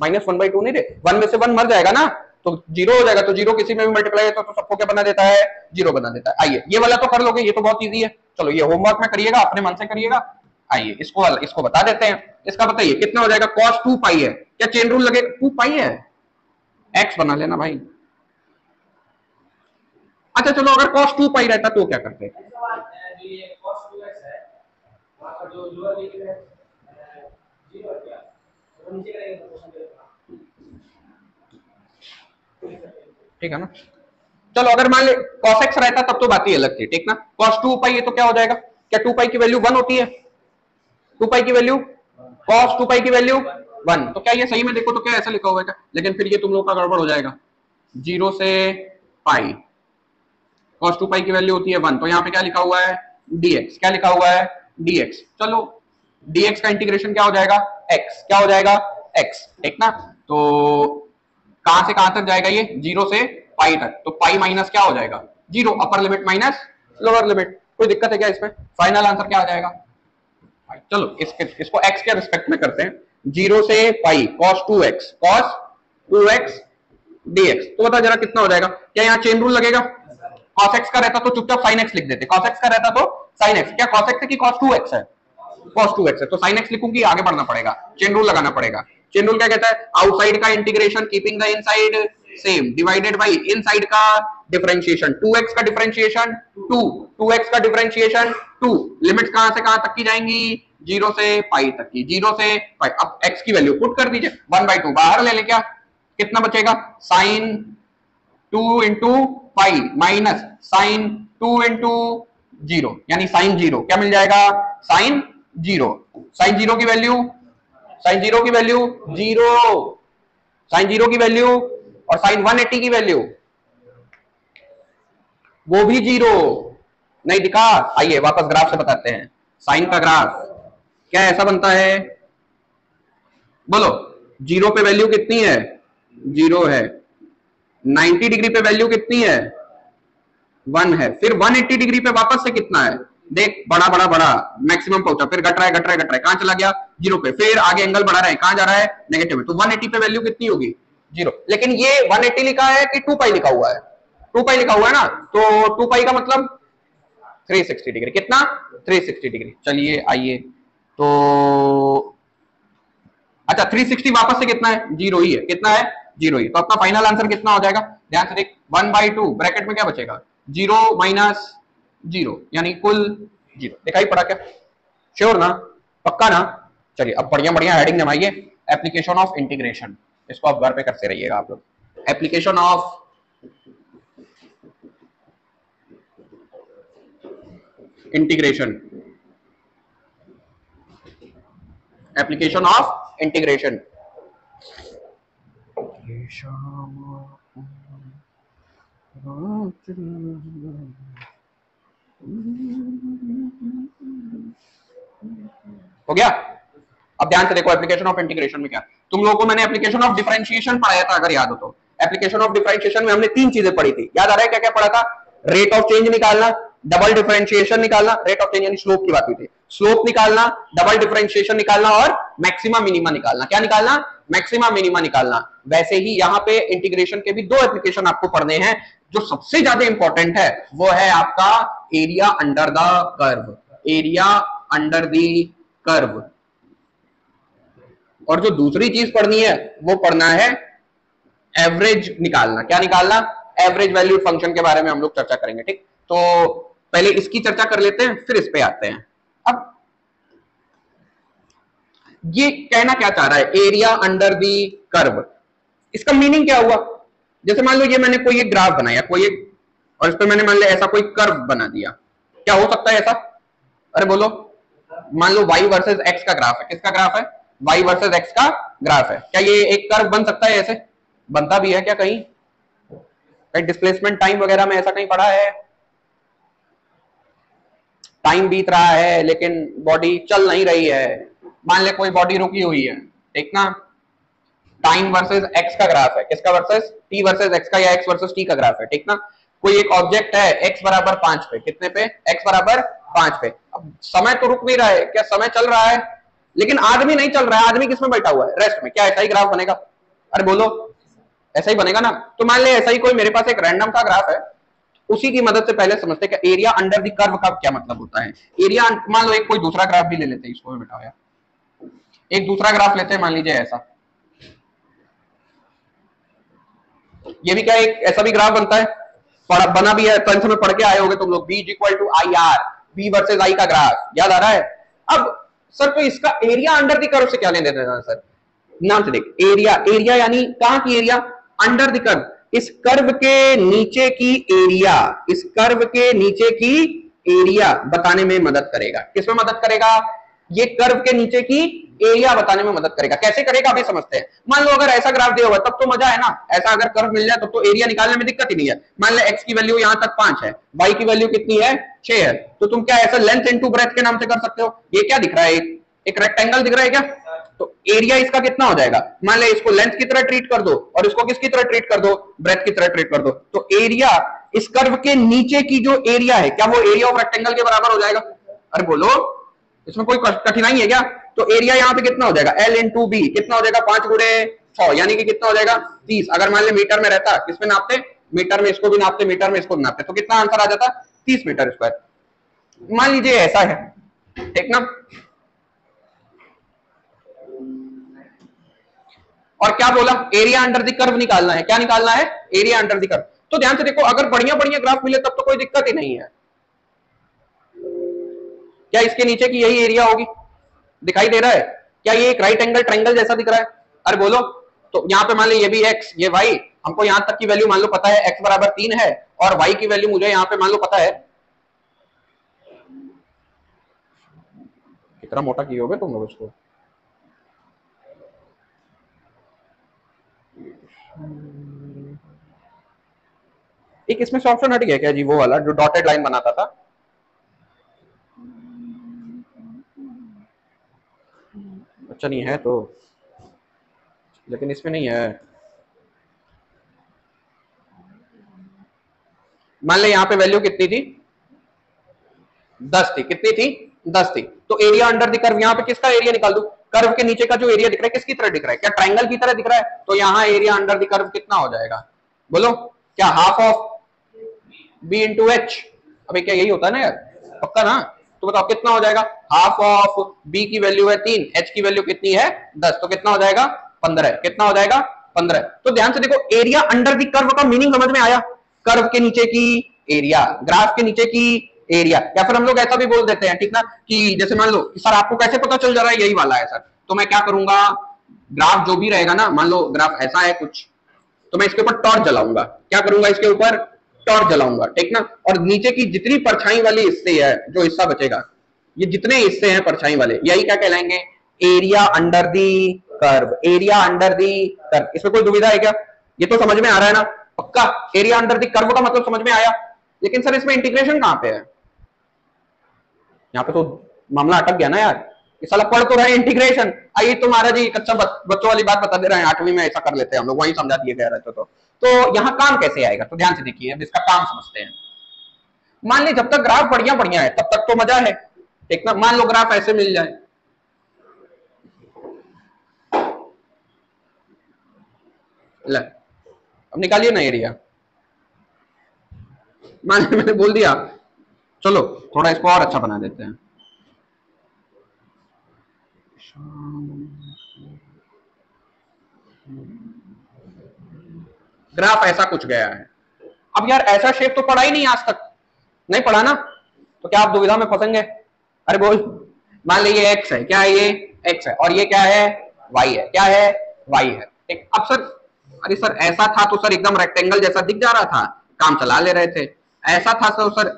माइनस 1/2 नहीं दे, 1 में से 1 मर जाएगा ना, तो 0 हो जाएगा, तो 0 किसी में भी मल्टीप्लाई तो सबको क्या बना देता है, 0 बना देता है। आइए ये वाला तो कर लोगे, ये तो बहुत ईजी है, चलो ये होमवर्क में करिएगा, अपने मन से करिएगा। आइए इसको बता देते हैं, इसका बताइए कितना हो जाएगा, cos 2 पाई है, क्या चेन रूल लगेगा, 2 पाई है, x बना लेना भाई, अच्छा चलो अगर cos 2 पाई रहता तो क्या करते, ठीक है ना। चलो अगर मान ले cos x रहता तब तो बात ही अलग थी, ठीक ना, cos 2 पाई है तो क्या हो जाएगा, क्या 2 पाई की वैल्यू 1 होती है, 2 पाई की वैल्यू, cos 2 पाई की वैल्यू 1, तो क्या ये सही में देखो तो क्या ऐसा लिखा हुआ है क्या, लेकिन फिर ये तुम लोग का गड़बड़ हो जाएगा, 0 से पाई, cos 2 पाई की वैल्यू होती है 1, तो यहाँ पे क्या लिखा हुआ है, dx, क्या लिखा हुआ है, dx, चलो dx का इंटीग्रेशन क्या हो जाएगा, x, क्या हो जाएगा, x, ठीक ना, तो कहां से कहां तक जाएगा ये, 0 से पाई तक, तो पाई माइनस क्या हो जाएगा, 0, अपर लिमिट माइनस लोअर लिमिट, कोई दिक्कत है क्या इसमें, फाइनल आंसर क्या आ जाएगा, चलो इसको x के रिस्पेक्ट में करते हैं, 0 से पाई cos 2x dx, तो बता जरा कितना हो जाएगा, क्या यहाँ चेन रूल लगेगा, cos x का रहता तो चुपचाप sin x लिख देते, cos x का रहता तो sin x, क्या cos x है कि cos 2x है, cos 2x है, तो sin x लिखूंगी, आगे बढ़ना पड़ेगा, चेन रूल लगाना पड़ेगा, चेन रूल क्या कहता है, आउटसाइड का integration keeping the inside same divided by inside का डिफरेंशिएशन, 2x का डिफरेंशिएशन 2, 2x का डिफरेंशिएशन 2, लिमिट्स कहां से कहां तक की जाएंगी, 0 से पाई तक की, 0 से पाई। अब x की वैल्यू पुट कर दीजिए, 1/2 बाहर ले लें, क्या कितना बचेगा, sine 2 into pi minus sine 2 into 0 यानी साइन 0, क्या मिल जाएगा, साइन 0। साइन 0 की वैल्यू, साइन 0 की वैल्यू 0, साइन 0 की वैल्यू, और साइन 180 की वैल्यू वो भी 0। नहीं दिखा, आइए वापस ग्राफ से बताते हैं। साइन का ग्राफ क्या ऐसा बनता है, बोलो, 0 पे वैल्यू कितनी है, 0 है, 90 डिग्री पे वैल्यू कितनी है, 1 है, फिर 180 डिग्री पे वापस से कितना है, देख बड़ा बड़ा बड़ा मैक्सिमम पहुंचा, फिर घट रहा है घट रहा है घट रहा है, कहां चला गया, 0 पे, फिर आगे एंगल बढ़ा रहा है, कहां जा रहा है, नेगेटिव में, तो 180 पे वैल्यू कितनी होगी, 0। लेकिन ये 180 लिखा है कि 2 पाई लिखा हुआ है, 2 पाई लिखा हुआ है ना, तो 2 पाई का मतलब 360 डिग्री, कितना, 360 डिग्री। चलिए आइए, तो अच्छा 360 वापस से कितना है, 0 ही है, कितना है, 0 ही, तो अपना फाइनल आंसर कितना हो जाएगा, ध्यान से देख, 1/2 ब्रैकेट में क्या बचेगा, 0 माइनस 0 यानी कुल 0। दिखाई पड़ा क्या, श्योर ना, पक्का ना। चलिए अब बढ़िया बढ़िया हेडिंग जमाइए, एप्लीकेशन ऑफ इंटीग्रेशन, इसको आप घर पे करते रहिएगा आप लोग। Application of integration, application of integration. हो गया। अब ध्यान से देखो एप्लीकेशन ऑफ इंटीग्रेशन में क्या, तुम लोगों को मैंने एप्लीकेशन ऑफ डिफरेंशिएशन पढ़ाया था, अगर याद हो तो। एप्लीकेशन ऑफ डिफरेंशिएशन में हमने 3 चीजें पढ़ी थी, याद आ रहा है क्या क्या पढ़ा था, रेट ऑफ चेंज निकालना, डबल डिफरेंशिएशन निकालना, रेट ऑफ चेंज यानी स्लोप की बात हुई थी, स्लोप निकालना, डबल डिफरेंशिएशन निकालना, और मैक्सिमा मिनिमा निकालना। क्या निकालना, मैक्सिमा मिनिमा निकालना। वैसे ही यहाँ पे इंटीग्रेशन के भी 2 एप्लीकेशन आपको पढ़ने हैं। जो सबसे ज्यादा इंपॉर्टेंट है वो है आपका area under the curve, area under the curve. और जो दूसरी चीज पढ़नी है वो पढ़ना है एवरेज निकालना। क्या निकालना, एवरेज वैल्यू फंक्शन के बारे में हम लोग चर्चा करेंगे, ठीक। तो पहले इसकी चर्चा कर लेते हैं, फिर इस पे आते हैं। अब ये कहना क्या चाह रहा है, एरिया अंडर दी कर्व, इसका मीनिंग क्या हुआ। जैसे मान लो ये मैंने कोई एक ग्राफ बनाया, कोई एक, और इस पे मैंने मान लिया ऐसा कोई कर्व बना दिया, क्या हो सकता है ऐसा, अरे बोलो, मान लो y वर्सेस x का ग्राफ है, किसका ग्राफ है, y वर्सेस x का ग्राफ है, क्या ये एक कर्व बन सकता है, ऐसे बनता भी है क्या, कहीं डिस्प्लेसमेंट टाइम वगैरह में ऐसा कहीं पढ़ा है, टाइम बीत रहा है लेकिन बॉडी चल नहीं रही है, मान ले कोई बॉडी रुकी हुई है, ठीक ना, टाइम वर्सेस एक्स का ग्राफ है, किसका वर्सेस, टी वर्सेस एक्स का, या एक्स वर्सेस टी का ग्राफ है, ठीक ना। कोई एक ऑब्जेक्ट है एक्स बराबर 5 पे, कितने पे, एक्स बराबर 5 पे। अब समय तो रुक नहीं रहा है, क्या समय चल रहा है, लेकिन आदमी नहीं चल रहा है, आदमी किसमें बैठा हुआ है, रेस्ट में, क्या ऐसा ही ग्राफ बनेगा, अरे बोलो ऐसा ही बनेगा ना। तो मान ले ऐसा ही कोई मेरे पास एक रैंडम का ग्राफ है, उसी की मदद से पहले समझते हैं कि एरिया अंडर द कर्व का क्या मतलब होता है। एरिया, मान लो एक कोई दूसरा ग्राफ भी ले लेते हैं, इसको भी बिठाओ यार, एक दूसरा ग्राफ लेते हैं, मान लीजिए ऐसा, ये भी क्या एक ऐसा भी ग्राफ बनता है, बना भी है, 10th में पढ़ के आए होगे तुम लोग, B = IR, B versus I का ग्राफ, याद आ रहा है। अब सर तो इसका एरिया अंडर द कर्व से क्या लेने देना सर, नाम से देख, एरिया, एरिया यानी कहां की एरिया, अंडर द कर्व, इस कर्व के नीचे की एरिया, इस कर्व के नीचे की एरिया बताने में मदद करेगा, किसमें मदद करेगा, ये कर्व के नीचे की एरिया बताने में मदद करेगा। कैसे करेगा अभी समझते हैं। मान लो अगर ऐसा ग्राफ दिया हुआ तब तो मजा है ना, ऐसा अगर कर्व मिल जाए तब तो एरिया निकालने में दिक्कत ही नहीं है। मान ले x की वैल्यू यहां तक 5 है, y की वैल्यू कितनी है, 6 है, तो तुम क्या ऐसा लेंथ इनटू ब्रेथ के नाम से कर सकते हो। ये क्या दिख रहा है, एक रेक्टेंगल दिख रहा है क्या, तो एरिया इसका कितना हो जाएगा, मान ले इसको लेंथ की तरह ट्रीट कर दो और इसको किसकी तरह ट्रीट कर दो, ब्रेथ की तरह ट्रीट कर दो, तो एरिया इस कर्व के नीचे की जो एरिया है, क्या वो एरिया ऑफ रेक्टेंगल के बराबर हो जाएगा। अरे बोलो, इसमें कोई कठिनाई है क्या। तो एरिया यहाँ पे कितना हो जाएगा, L इंटू बी, कितना हो जाएगा 5 गुणे 6, यानी कि कितना हो जाएगा 30। अगर मान ले मीटर में रहता, किसमें नापते, मीटर में, इसको भी नापते, मीटर में इसको भी नापते, तो कितना आंसर आ जाता, 30 मीटर स्क्वायर। मान लीजिए ऐसा है, ठीक ना। और क्या बोला, एरिया अंडर द कर्व निकालना है, क्या निकालना है, एरिया अंडर द कर्व। तो ध्यान से देखो, अगर बढ़िया बढ़िया ग्राफ मिले तब तो कोई दिक्कत ही नहीं है। क्या इसके नीचे की यही एरिया होगी? दिखाई दे रहा है? क्या ये एक राइट एंगल ट्रायंगल जैसा दिख रहा है? अरे बोलो। तो यहाँ पे मान लो ये भी x, ये y, हमको यहां तक की वैल्यू मान लो पता है, x बराबर 3 है, और y की वैल्यू मुझे यहाँ पे मान लो पता है। कितना मोटा किए होगे तुम लोग इसको? एक इसमें से ऑप्शन हट गया क्या जी, वो वाला जो डॉटेड लाइन बनाता था? अच्छा नहीं है तो, लेकिन इसमें नहीं है। मान ले यहाँ पे वैल्यू कितनी थी? 10 थी। कितनी थी? 10 थी। तो एरिया अंडर द कर्व, यहाँ पे किसका एरिया निकाल दूं? कर्व के नीचे का जो एरिया दिख रहा है किसकी तरह दिख रहा है? क्या ट्रायंगल की तरह दिख रहा है? तो यहाँ एरिया अंडर द कर्व कितना हो जाएगा? बोलो। क्या half of b into H? अभी क्या यही होता है ना यार, पक्का ना? तो बताओ कितना हो जाएगा? हाफ ऑफ b की वैल्यू है 3, h की वैल्यू कितनी है? 10, तो कितना हो जाएगा? 15। कितना हो जाएगा? 15। तो ध्यान से देखो, एरिया अंडर द कर्व का मीनिंग समझ में आया? कर्व के नीचे की एरिया, ग्राफ के नीचे की एरिया। या फिर हम लोग ऐसा भी बोल देते हैं, ठीक ना, कि जैसे मान लो सर आपको कैसे पता चल जा रहा है यही वाला है सर, तो मैं क्या करूंगा, ग्राफ जो भी रहेगा ना, मान लो ग्राफ ऐसा है कुछ, तो मैं इसके ऊपर टॉर्च जलाऊंगा। क्या करूंगा? इसके ऊपर टॉर्च जलाऊंगा, ठीक ना, और नीचे की जितनी परछाई वाली हिस्से है, जो हिस्सा बचेगा, ये जितने हिस्से हैं परछाई वाले, यही क्या कहलाएंगे? Area under the curve. Area under the curve. इसमें कोई दुविधा है क्या? ये तो समझ में आ रहा है ना? पक्का? एरिया अंडर दी कर्व का मतलब समझ में आया। लेकिन सर इसमें इंटीग्रेशन कहां पे है? यहाँ पे तो मामला अटक गया ना यार। इस साल पढ़ तो रहे इंटीग्रेशन, आइए तो महाराज जी कच्चा बच्चों वाली बात बता दे रहे हैं, 8वीं में ऐसा कर लेते हैं हम लोग, वही समझा दिए कह रहे थे। तो यहाँ काम कैसे आएगा? तो ध्यान से देखिए, अब इसका काम समझते हैं। मान ली जब तक ग्राफ बढ़िया बढ़िया है तब तक तो मजा है, ठीक ना। मान लो ग्राफ ऐसे मिल जाए, ले अब निकालिए ना एरिया। मान ली मैंने बोल दिया, चलो थोड़ा इसको और अच्छा बना देते हैं। ग्राफ ऐसा कुछ गया है। अब यार ऐसा शेप तो पढ़ा ही नहीं आज तक, नहीं पढ़ा ना, तो क्या आप दुविधा में फंसेंगे? अरे बोल, मान लीजिए x है, क्या है ये? x है, और ये क्या है? y है। क्या है? y है, ठीक। अब सर, अरे सर ऐसा था तो सर एकदम रेक्टेंगल जैसा दिख जा रहा था, काम चला ले रहे थे। ऐसा था तो सर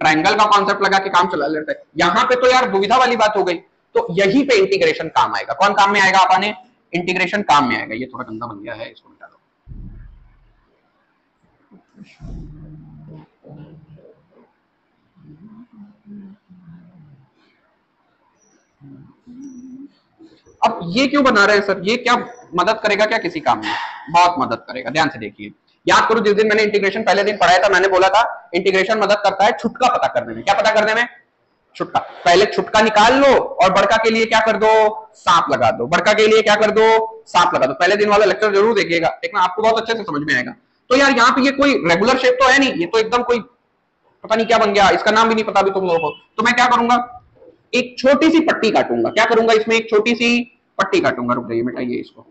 ट्रायंगल का कॉन्सेप्ट लगा के काम चला ले रहे थे। यहां पे तो यार दुविधा वाली बात हो गई। तो यहीं पे इंटीग्रेशन काम आएगा। कौन काम में आएगा? आपने इंटीग्रेशन काम में आएगा। ये थोड़ा गंदा बन गया है, इसको मिटा दो। अब ये क्यों बना रहे हैं सर? ये क्या मदद करेगा क्या किसी काम में? बहुत मदद करेगा। ध्यान से देखिए, याद करो जिस दिन मैंने इंटीग्रेशन पहले दिन पढ़ाया था, मैंने बोला था इंटीग्रेशन मदद करता है छुटका पता करने में। क्या पता करने में? छुटका। पहले छुटका निकाल लो और बड़का के लिए क्या कर दो? सांप लगा दो। बड़का के लिए क्या कर दो? सांप लगा दो। पहले दिन वाला लेक्चर जरूर देखिएगा, देखना आपको बहुत अच्छे से समझ में आएगा। तो यार यहाँ पे ये कोई रेगुलर शेप तो है नहीं, ये तो एकदम कोई पता नहीं क्या बन गया, इसका नाम भी नहीं पता अभी तुम लोगों को। तो मैं क्या करूंगा, एक छोटी सी पट्टी काटूंगा। क्या करूंगा? इसमें एक छोटी सी पट्टी काटूंगा। रुक जाइए, मिटाइए इसको।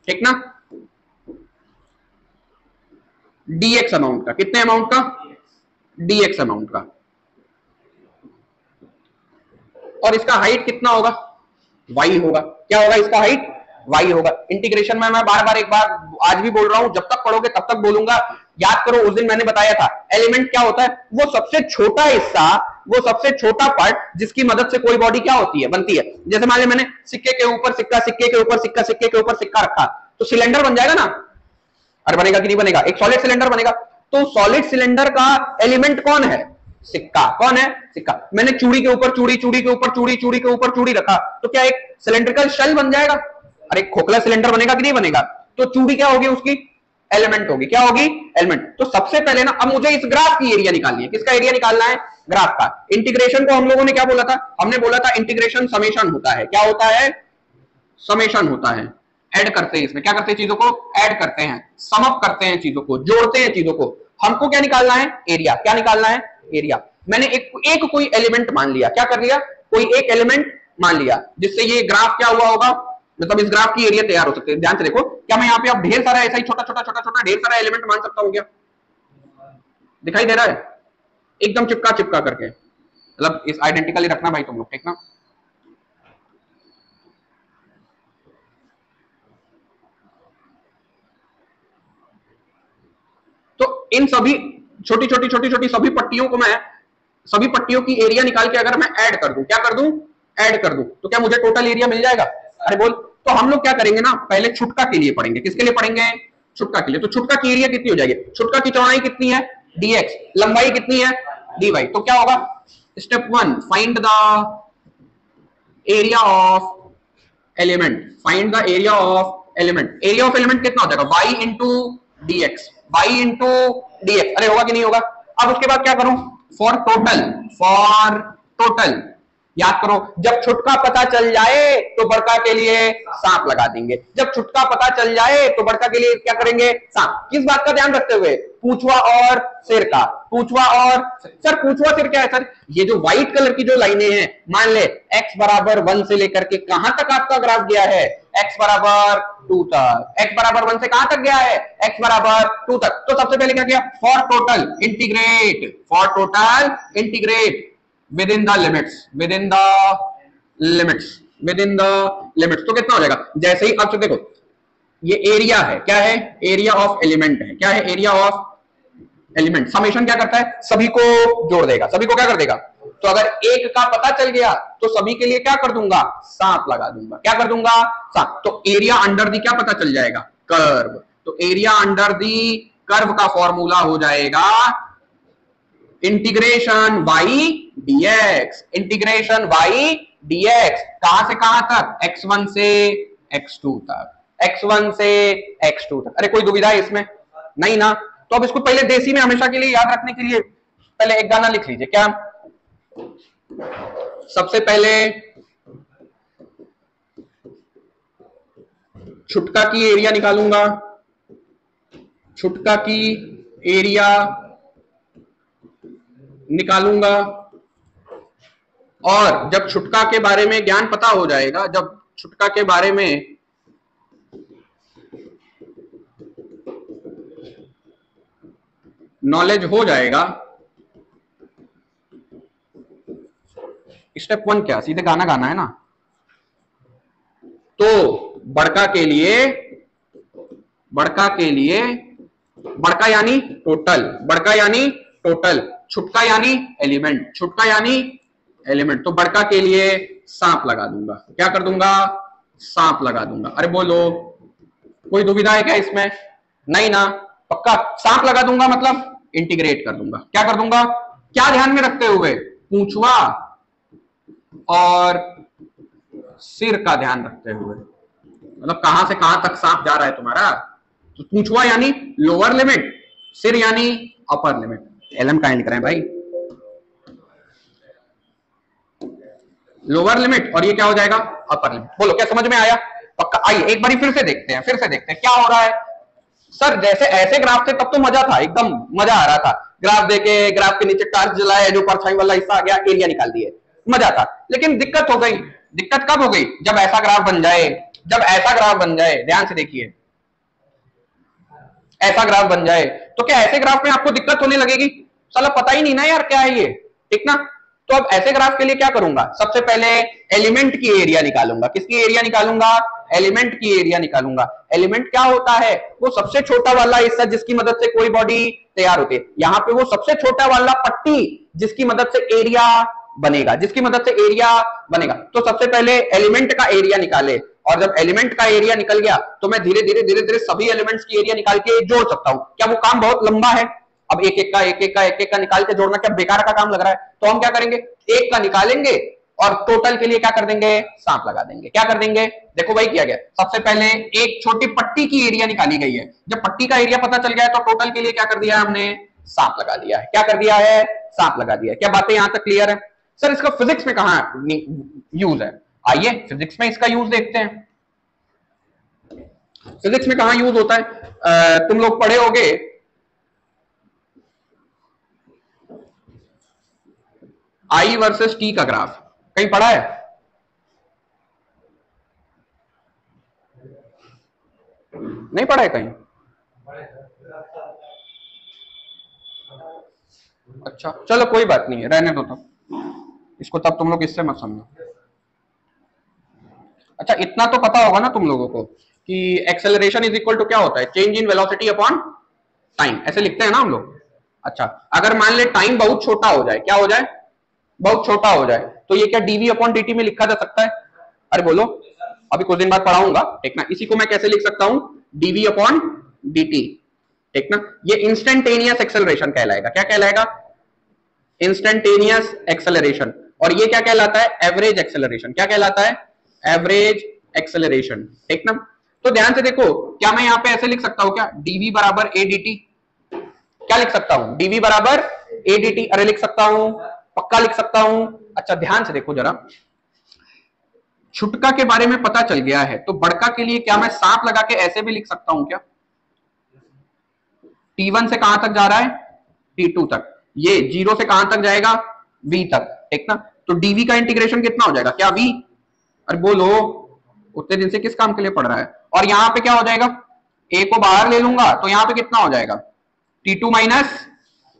ठीक ना, dx अमाउंट का। कितने अमाउंट का? dx अमाउंट का। और इसका हाइट कितना होगा? y होगा। क्या होगा इसका हाइट? y होगा। इंटीग्रेशन में मैं बार बार एक बार आज भी बोल रहा हूं, जब तक पढ़ोगे तब तक बोलूंगा। याद करो उस दिन मैंने बताया था, एलिमेंट क्या होता है? वो सबसे छोटा हिस्सा, वो सबसे छोटा पार्ट जिसकी मदद से कोई बॉडी क्या होती है? बनती है। जैसे मान लीजिए मैंने सिक्के के ऊपर सिक्का, सिक्के के ऊपर सिक्का, सिक्के के ऊपर सिक्का रखा, तो सिलेंडर बन जाएगा ना? अरे बनेगा कि नहीं बनेगा? एक सॉलिड सिलेंडर बनेगा। तो सॉलिड सिलेंडर का एलिमेंट कौन है? सिक्का। कौन है? सिक्का। मैंने चूड़ी के ऊपर चूड़ी, चूड़ी के ऊपर चूड़ी, चूड़ी के ऊपर चूड़ी रखा, तो क्या एक सिलेंड्रिकल शेल बन जाएगा? अरे खोखला सिलेंडर बनेगा कि नहीं बनेगा? तो चूड़ी क्या होगी? उसकी एलिमेंट होगी। क्या होगी? एलिमेंट। तो सबसे पहले ना, अब मुझे इस ग्राफ की एरिया निकालनी है। किसका एरिया निकालना है? ग्राफ का। इंटीग्रेशन को हम लोगों ने क्या बोला था? हमने बोला था इंटीग्रेशन समेशन होता है। क्या होता है? समेशन होता है। ऐड करते हैं इसमें, क्या करते हैं? चीजों को ऐड करते हैं, सम अप करते हैं, चीजों को जोड़ते हैं चीजों को। हमको क्या निकालना है? एरिया। क्या निकालना है? एरिया। मैंने एक कोई एलिमेंट मान लिया। क्या कर लिया? कोई एक एलिमेंट मान लिया, जिससे ये ग्राफ क्या हुआ होगा, मतलब इस ग्राफ की एरिया तैयार हो सकती है। ध्यान से देखो, क्या मैं यहाँ पे अब ढेर सारा ऐसा ही छोटा छोटा छोटा छोटा ढेर सारा एलिमेंट मान सकता हूँ क्या? दिखाई दे रहा है? एकदम चिपका चिपका करके, मतलब इस आइडेंटिकली रखना भाई तुम लोग, ठीक ना? तो इन सभी छोटी छोटी छोटी छोटी सभी पट्टियों को मैं, सभी पट्टियों की एरिया निकाल के अगर मैं ऐड कर दूं, क्या कर दूं, ऐड कर दूं, तो क्या मुझे टोटल एरिया मिल जाएगा? अरे बोल। तो हम लोग क्या करेंगे ना, पहले छुटका के लिए पढ़ेंगे। किसके लिए पढ़ेंगे? छुटका के लिए। तो छुटका की एरिया कितनी हो जाएगी? छुटका की चौड़ाई कितनी है? dx, लंबाई कितनी है? dy। तो क्या होगा? Step 1, find the area of element, find the area of element. Area of element कितना हो जाएगा? y into dx, y into dx। अरे होगा कि नहीं होगा? अब उसके बाद क्या करूं? फॉर टोटल, फॉर टोटल याद करो, जब छुटका पता चल जाए तो बड़का के लिए सांप लगा देंगे। जब छुटका पता चल जाए तो बड़का के लिए क्या करेंगे? सांप। किस बात का ध्यान रखते हुए? पूछवा और सिर का। पूछवा और सर, पूछवा सिर क्या है सर? ये जो व्हाइट कलर की जो लाइनें हैं, मान ले x बराबर 1 से लेकर के कहां तक आपका ग्राफ गया है? x बराबर 2 तक। x बराबर 1 से कहां तक गया है? x बराबर 2 तक। तो सबसे पहले क्या किया? For total integrate, for total integrate within the limits, within the limits, within the limits। तो कितना हो जाएगा? जैसे ही अब देखो, ये एरिया है, क्या है? एरिया ऑफ एलिमेंट है। क्या है? Area of element. समेशन क्या करता है? सभी को जोड़ देगा। सभी को क्या कर देगा? तो अगर एक का पता चल गया तो सभी के लिए क्या कर दूंगा? सांप लगा दूंगा। क्या कर दूंगा? सांप। तो एरिया अंडर दी क्या पता चल जाएगा? कर्व। तो एरिया अंडर दी कर्व का फॉर्मूला हो जाएगा integration y dx, integration y dx। कहां से कहां तक? x1 से x2 तक, x1 से x2 तक। अरे कोई दुविधा है इसमें? नहीं ना? तो अब इसको पहले देसी में हमेशा के लिए याद रखने के लिए पहले एक गाना लिख लीजिए। क्या? सबसे पहले छुटका की एरिया निकालूंगा, छुटका की एरिया निकालूंगा, और जब छुटका के बारे में ज्ञान पता हो जाएगा, जब छुटका के बारे में नॉलेज हो जाएगा, स्टेप 1 क्या? सीधे गाना गाना है ना? तो बड़का के लिए, बड़का के लिए, बड़का यानी टोटल, बड़का यानी टोटल, छुटका यानी एलिमेंट, छुटका यानी एलिमेंट। तो बड़का के लिए सांप लगा दूंगा। क्या कर दूंगा? सांप लगा दूंगा। अरे बोलो, कोई दुविधा है क्या इसमें? नहीं ना? पक्का सांप लगा दूंगा मतलब इंटीग्रेट कर दूंगा। क्या कर दूंगा? क्या ध्यान में रखते हुए? पूंछवा और सिर का ध्यान रखते हुए, मतलब कहां से कहां तक सांप जा रहा है तुम्हारा। तो पूंछवा यानी लोअर लिमिट, सिर यानी अपर लिमिट। एलएम कहां लिख रहे हैं भाई? लोअर लिमिट, और ये क्या हो जाएगा? Upper limit. बोलो क्या समझ में आया? पक्का। आइए एक बार फिर से देखते हैं, फिर से देखते हैं क्या हो रहा है। सर जैसे ऐसे ग्राफ थे तब तो मजा था, एकदम मजा आ रहा था। ग्राफ देके, ग्राफ के नीचे टार्च जलाया, जो परछाई वाला हिस्सा आ गया, एरिया निकाल दिए, मजा था। लेकिन दिक्कत हो गई। दिक्कत कब हो गई? जब ऐसा ग्राफ बन जाए, जब ऐसा ग्राफ बन जाए, ध्यान से देखिए, ऐसा ग्राफ बन जाए तो क्या ऐसे ग्राफ में आपको दिक्कत होने लगेगी? साला पता ही नहीं ना यार क्या है ये, ठीक ना? तो अब ऐसे ग्राफ के लिए क्या करूंगा? सबसे पहले एलिमेंट की एरिया निकालूंगा। किसकी एरिया निकालूंगा? एलिमेंट की एरिया निकालूंगा। एलिमेंट क्या होता है? वो सबसे छोटा वाला हिस्सा जिसकी मदद से कोई बॉडी तैयार होती है। यहां पे वो सबसे छोटा वाला पट्टी जिसकी मदद से एरिया बनेगा, जिसकी मदद से एरिया बनेगा। तो सबसे पहले एलिमेंट का एरिया निकाले, और जब एलिमेंट का एरिया निकल गया तो मैं धीरे धीरे धीरे धीरे सभी एलिमेंट्स की एरिया निकाल के जोड़ सकता हूं। क्या वो काम बहुत लंबा है? अब एक एक का एक एक का एक एक का निकाल के जोड़ना क्या बेकार का काम लग रहा है? तो हम क्या करेंगे? एक का निकालेंगे और टोटल के लिए क्या कर देंगे? सांप लगा देंगे। क्या कर देंगे? देखो भाई किया गया। सबसे पहले एक छोटी पट्टी की एरिया निकाली गई है। जब पट्टी का एरिया पता चल गया है तो टोटल के लिए क्या कर दिया है हमने? सांप लगा दिया है। क्या कर दिया है? सांप लगा दिया है। क्या बातें यहां तक क्लियर है? सर इसका फिजिक्स में कहां यूज है? आइए फिजिक्स में इसका यूज देखते हैं। फिजिक्स में कहां यूज होता है? तुम लोग पढ़े होगे आई वर्सेस टी का ग्राफ, कहीं पढ़ा है? नहीं पढ़ा है कहीं? अच्छा चलो कोई बात नहीं है, रहने दो तब इसको, तब तुम लोग इससे मत समझो। अच्छा इतना तो पता होगा ना तुम लोगों को कि एक्सेलरेशन इज इक्वल टू क्या होता है, change in velocity upon time, ऐसे लिखते हैं ना हम लोग। अच्छा अगर मान ले टाइम बहुत छोटा हो जाए, क्या हो जाए, बहुत छोटा हो जाए, तो ये क्या डीवी अपॉन डीटी में लिखा जा सकता है? अरे बोलो, अभी कुछ दिन बाद पढ़ाऊंगा, ठीक ना। इसी को मैं कैसे लिख सकता हूं, डीवी अपॉन डीटी, ठीक ना। ये इंस्टेंटेनियस एक्सेलरेशन कहलाएगा, क्या कहलाएगा, इंस्टेंटेनियस एक्सेलरेशन। और ये क्या कहलाता है, एवरेज एक्सेलरेशन, क्या कहलाता है, एवरेज एक्सेलरेशन, ठीक ना। तो ध्यान से देखो, क्या मैं यहां पे ऐसे लिख सकता हूं क्या, डीवी बराबर ए डी, क्या लिख सकता हूं, डीवी बराबर ए डी, अरे लिख सकता हूं, पक्का लिख सकता हूं। अच्छा ध्यान से देखो जरा, छुटका के बारे में पता चल गया है, तो बड़का के लिए क्या मैं सांप लगा के ऐसे भी लिख सकता हूं क्या, T1 से कहां तक जा रहा है, T2 तक, ये 0 से कहां तक जाएगा, V तक, ठीक ना। तो dV का इंटीग्रेशन कितना हो जाएगा, क्या V, अरे बोलो, उतने दिन से किस काम के लिए पढ़ रहा है। और यहां पे क्या हो जाएगा, A को बाहर ले लूंगा तो यहां पे कितना हो जाएगा, T2 माइनस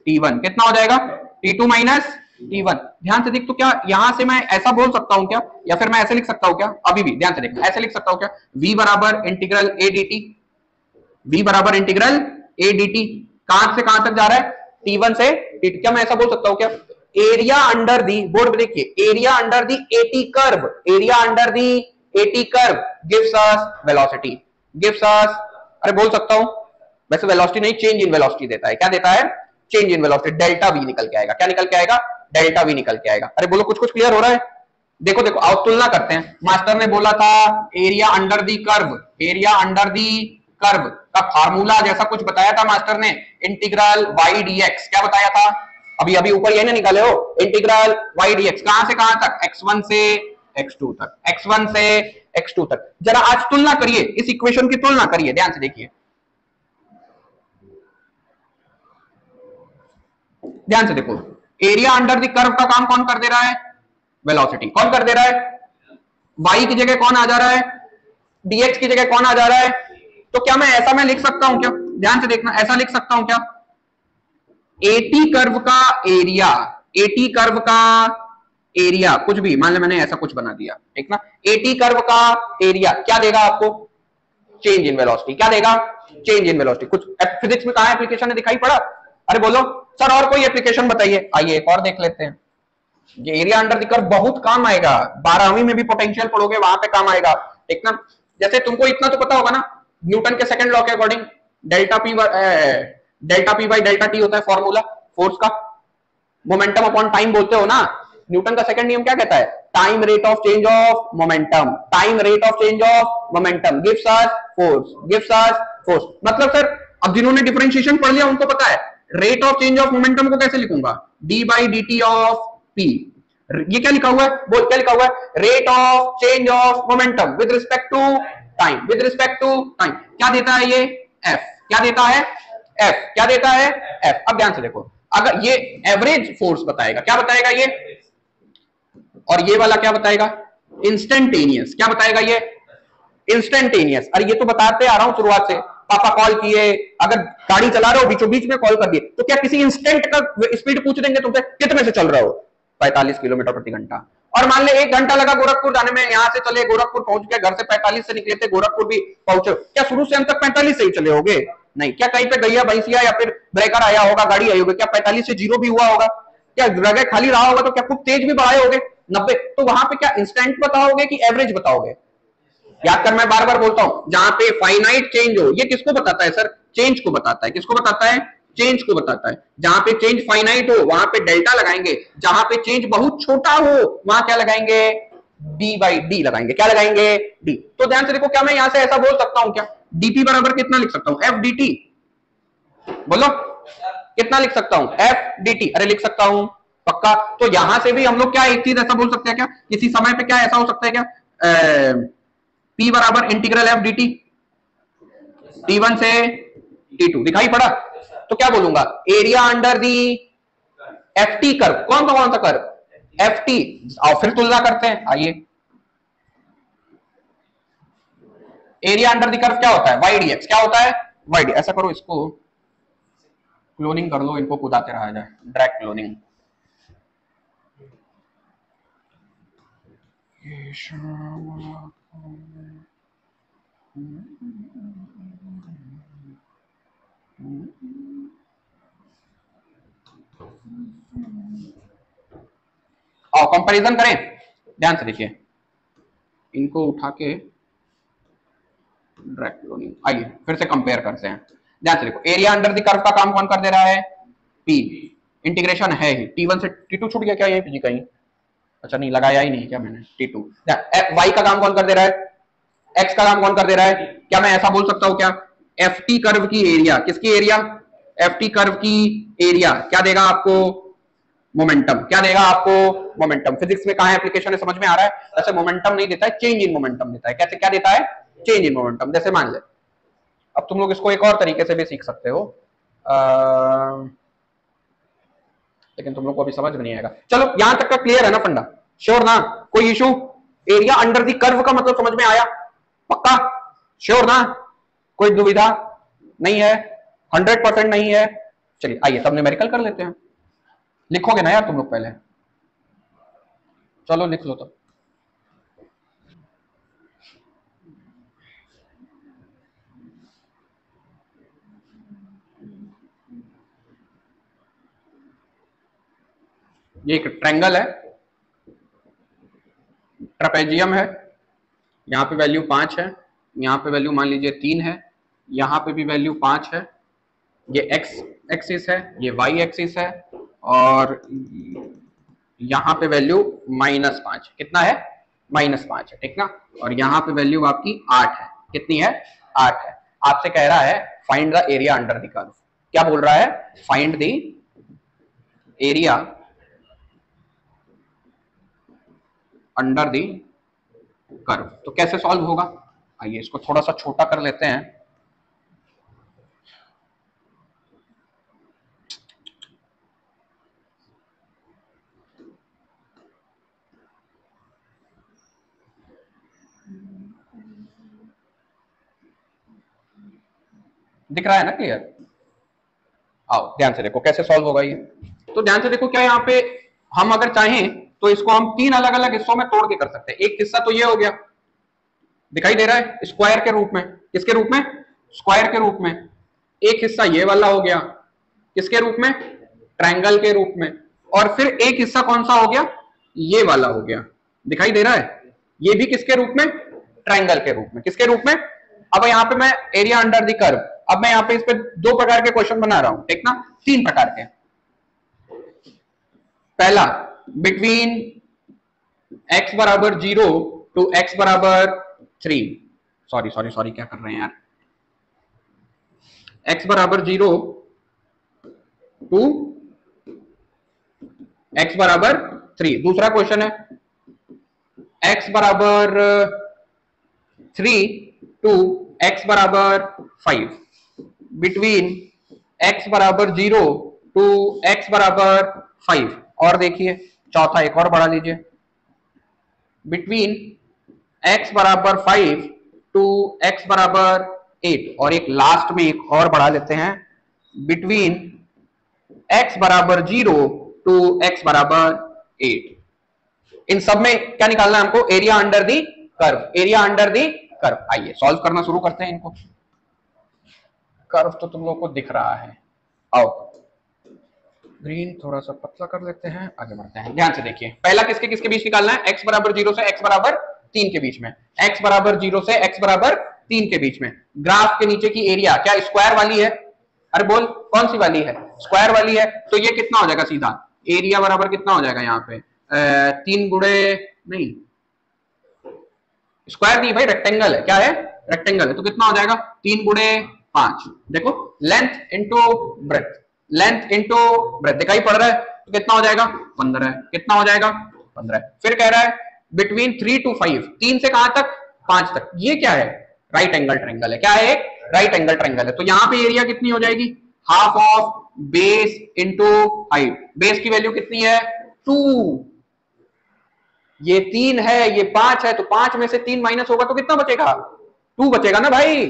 T1, कितना हो जाएगा, T2 माइनस T1। ध्यान से देख, तो क्या यहां से मैं ऐसा बोल सकता हूं क्या, या फिर मैं ऐसे लिख सकता हूं क्या, अभी भी ध्यान से देख, ऐसे लिख सकता हूं क्या, V बराबर इंटीग्रल A dt, V बराबर इंटीग्रल ए डी टी, कहां से कहां तक जा रहा है, T1 से T2, क्या मैं ऐसा बोल सकता हूं क्या, एरिया अंडर दी, बोर्ड पे देखिए, एरिया अंडर दी एटी कर्व, एरिया अंडर दी eighty curve gives us velocity, gives us, अरे बोल सकता हूं, वैसे वेलोसिटी नहीं, चेंज इन वेलोसिटी देता है, क्या देता है, change in velocity, delta we निकल के आएगा, क्या निकल के आएगा, डेल्टा वी निकल के आएगा। अरे बोलो, कुछ कुछ क्लियर हो रहा है? देखो देखो, आओ तुलना करते हैं। मास्टर ने बोला था area under the curve, area under the curve का फार्मूला जैसा कुछ बताया था मास्टर ने, इंटीग्रल वाई डीएक्स, क्या बताया था, अभी अभी ऊपर ये ना निकाले हो, इंटीग्रल वाई डीएक्स, कहां से कहां तक, x1 से x2 तक, x1 से x2 तक। जरा आज तुलना करिए, इस इक्वेशन की तुलना करिए, ध्यान से देखिए, ध्यान से देखो, एरिया अंडर द कर्व का काम कौन कर दे रहा है, वेलोसिटी, कौन कर दे रहा है, y की जगह कौन आ जा रहा है, dx की जगह कौन आ जा रहा है। तो क्या मैं ऐसा मैं लिख सकता हूं क्या, ध्यान से देखना, ऐसा लिख सकता हूं क्या, एटी कर्व का एरिया, एटी कर्व का एरिया, कुछ भी मान लो मैंने ऐसा कुछ बना दिया, ठीक ना, एटी कर्व का एरिया क्या देगा आपको, चेंज इन वेलोसिटी, क्या देगा, चेंज इन वेलोसिटी। कुछ फिजिक्स में कहां एप्लीकेशन है, दिखाई पड़ा, अरे बोलो सर और कोई एप्लीकेशन बताइए, आइए एक और देख लेते हैं। ये एरिया अंडर द कर्व बहुत काम आएगा, 12वीं में भी पोटेंशियल पढ़ोगे वहां पे काम आएगा, ठीक ना। जैसे तुमको इतना तो पता होगा ना, न्यूटन के सेकंड लॉ के according delta P by delta T होता है फॉर्मूला फोर्स का, मोमेंटम अपॉन टाइम बोलते हो ना। न्यूटन का सेकंड नियम क्या कहता है, time rate of change of momentum, time rate of change of momentum gives us force, gives us force. मतलब सर अब जिन्होंने डिफरेंशिएशन पढ़ लिया उनको पता है rate of change of momentum को कैसे लिखूंगा, D by D T of P. ये क्या लिखा हुआ है, बोल क्या लिखा हुआ है, rate of change of momentum with respect to time, with respect to time. क्या देता है ये, एफ, क्या देता है, एफ, क्या देता है, एफ। अब ध्यान से देखो, अगर ये एवरेज फोर्स बताएगा, क्या बताएगा ये, और ये वाला क्या बताएगा, इंस्टेंटेनियस, क्या बताएगा ये, इंस्टेंटेनियस। अरे ये तो बताते आ रहा हूं शुरुआत से, पापा कॉल किए, अगर गाड़ी चला रहे हो बीचों बीच में कॉल कर दिए, तो क्या किसी इंस्टेंट का स्पीड पूछ देंगे तुमसे, कितने से चल रहे हो, 45 किलोमीटर प्रति घंटा। और मान ले 1 घंटा लगा गोरखपुर जाने में, यहां से चले गोरखपुर पहुंच गए, घर से 45 से निकले थे, गोरखपुर भी पहुंचे, क्या शुरू से अंत तक 45 से ही चले होगे, नहीं। क्या कहीं पे गैया भैंसिया या फिर ब्रेकर आया होगा, गाड़ी आई होगी, क्या 45 से जीरो भी हुआ होगा, क्या जगह खाली रहा होगा तो क्या खूब तेज भी बढ़ाए होगे 90। तो वहां पे क्या इंस्टेंट बताओगे कि एवरेज बताओगे, याद कर मैं बार बार बोलता हूं, जहां पे फाइनाइट चेंज हो, ये किसको बताता है सर, चेंज को बताता है, किसको बताता है, चेंज को बताता है। जहां पे चेंज फाइनाइट हो वहां पे डेल्टा लगाएंगे, जहां पे चेंज बहुत छोटा हो वहां क्या लगाएंगे, डी बाई डी लगाएंगे, क्या लगाएंगे, डी। तो ध्यान से देखो, क्या मैं यहां से ऐसा बोल सकता हूं क्या, डीपी बराबर कितना लिख सकता हूं, एफ डी टी, बोलो कितना लिख सकता हूं, एफ डी टी, अरे लिख सकता हूं पक्का। तो यहां से भी हम लोग क्या एक चीज ऐसा बोल सकते हैं क्या, किसी समय पे क्या ऐसा हो सकता है क्या, P बराबर integral F D T, T1 से T2, दिखाई पड़ा। तो क्या बोलूंगा, area under the F T curve, कौन सा कर्व, एफ टी। और फिर तुलना करते हैं, आइए एरिया अंडर द कर्व क्या होता है, वाई डी एक्स, क्या होता है वाई डी। ऐसा करो, इसको क्लोनिंग कर लो, इनको कूदाते रहा जाए, ड्रैग क्लोनिंग। आओ कंपैरिजन करें, ध्यान से देखिए, इनको उठा के ड्रैग क्लोनिंग, आइए फिर से कंपेयर करते हैं। ध्यान से देखो, एरिया अंडर द कर्व का काम कौन कर दे रहा है, पी, इंटीग्रेशन है ही, T1 से T2 छूट गया क्या ये जी कहीं, अच्छा नहीं लगाया ही नहीं क्या मैंने, T2। वाई का काम कौन कर दे रहा है, एक्स का काम कौन कर दे रहा है, क्या मैं ऐसा बोल सकता हूं क्या, एफ टी कर्व की एरिया, किसकी एरिया, एफ टी कर्व की एरिया क्या देगा आपको, मोमेंटम, क्या देगा आपको मोमेंटम। फिजिक्स में कहां है एप्लीकेशन है, समझ में आ रहा है। ऐसे मोमेंटम नहीं देता है, चेंज इन मोमेंटम देता है। कैसे, क्या देता है, चेंज इन मोमेंटम। जैसे मान ले, अब तुम लोग इसको एक और तरीके से भी सीख सकते हो, लेकिन तुम लोग को अभी समझ में नहीं आएगा। चलो यहां तक का क्लियर है ना फंडा, श्योर ना, कोई issue. Area under the curve का मतलब समझ में आया, पक्का, श्योर ना, कोई दुविधा नहीं है, 100% नहीं है। चलिए आइए तब न्यूमेरिकल कर लेते हैं। लिखोगे ना यार तुम लोग पहले, चलो लिख लो तो। ये एक ट्रायंगल है, ट्रेपेजियम है, यहाँ पे वैल्यू 5 है, यहाँ पे वैल्यू मान लीजिए 3 है, यहाँ पे भी वैल्यू 5 है, ये एक्स एक्सिस है, ये वाई एक्सिस है, और यहाँ पे वैल्यू -5, कितना है, -5 है, ठीक ना। और यहाँ पे वैल्यू आपकी 8 है, कितनी है, 8 है। आपसे कह रहा है find the area under the curve, क्या बोल रहा है, find the area under the curve. तो कैसे सॉल्व होगा, आइए इसको थोड़ा सा छोटा कर लेते हैं। दिख रहा है ना क्लियर, आओ ध्यान से देखो कैसे सॉल्व होगा ये। तो ध्यान से देखो, क्या यहाँ पे हम अगर चाहें तो इसको हम 3 अलग अलग हिस्सों में तोड़ के कर सकते हैं। एक हिस्सा तो ये हो गया, दिखाई दे रहा है, स्क्वायर के रूप में, किसके रूप में, स्क्वायर के रूप में। एक हिस्सा ये वाला हो गया, किसके रूप में, ट्रायंगल के रूप में। और फिर एक हिस्सा कौन सा हो गया, ये वाला हो गया, दिखाई दे रहा है, ये भी किसके रूप में, ट्रायंगल के रूप में, किसके रूप में। अब यहाँ पे मैं एरिया अंडर द कर्व, अब मैं यहाँ पे इस पे 2 प्रकार के क्वेश्चन बना रहा हूं, ठीक ना, 3 प्रकार के। पहला, बिटवीन x बराबर 0 टू x बराबर 3, सॉरी क्या कर रहे हैं यार, x बराबर 0 टू x बराबर 3। दूसरा क्वेश्चन है x बराबर 3 टू x बराबर 5, बिटवीन x बराबर 0 टू x बराबर 5। और देखिए चौथा एक और बढ़ा लीजिए, बिटवीन x बराबर 5 टू x बराबर 8। और एक लास्ट में एक और बढ़ा लेते हैं, बिटवीन x बराबर 0 टू x बराबर 8। इन सब में क्या निकालना है हमको, area under the curve, area under the curve. आइए सॉल्व करना शुरू करते हैं इनको। कर्व तो तुम लोग को दिख रहा है, आओ ग्रीन थोड़ा सा पतला कर लेते हैं, आगे बढ़ते हैं। ध्यान से देखिए, पहला किसके किसके बीच निकालना है, x बराबर 0 से x बराबर 3 के बीच में, x बराबर 0 से x बराबर 3 के बीच में। ग्राफ के नीचे की एरिया क्या स्क्वायर वाली है, अरे बोल कौन सी वाली है, स्क्वायर वाली है। तो ये कितना हो जाएगा, सीधा एरिया बराबर कितना हो जाएगा यहाँ पे, 3 गुणे नहीं, स्क्वायर नहीं भाई, रेक्टेंगल है, क्या है, रेक्टेंगल है, तो कितना हो जाएगा 3 गुणे 5। देखो length into breadth, length into breadth दिखाई पड़ रहा है, तो कितना हो जाएगा 15, कितना हो जाएगा 15। फिर कह रहा है बिटवीन 3 टू 5, 3 से कहां तक, 5 तक। ये क्या है, राइट एंगल ट्रायंगल है, क्या है, एक राइट एंगल ट्रायंगल है। तो यहाँ पे एरिया कितनी हो जाएगी, half of base into height. Base की वैल्यू कितनी है 2, ये 3 है, ये 5 है, तो 5 में से 3 माइनस होगा तो कितना बचेगा 2 बचेगा ना भाई,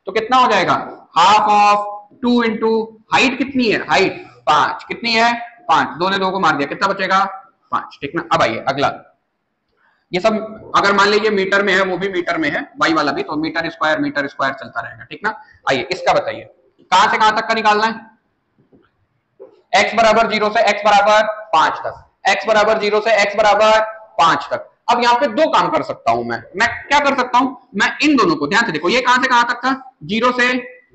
तो कितना हो जाएगा हाफ ऑफ 2 इंटू हाइट कितनी है, हाइट 5, कितनी है 5, 2 ने 2 को मार दिया, कितना बचेगा 5, ठीक ना। अब आइए अगला, ये सब अगर मान लीजिए मीटर में है, वो भी मीटर में है, वाई वाला भी, तो मीटर स्क्वायर चलता रहेगा, ठीक ना। आइए इसका बताइए, कहां से कहां तक का निकालना है, x बराबर 0 से x बराबर 5 तक, x बराबर 0 से x बराबर 5 तक। अब यहाँ पे दो काम कर सकता हूं मैं क्या कर सकता हूं, मैं इन दोनों को, ध्यान से देखो, ये कहां से कहां तक था 0 से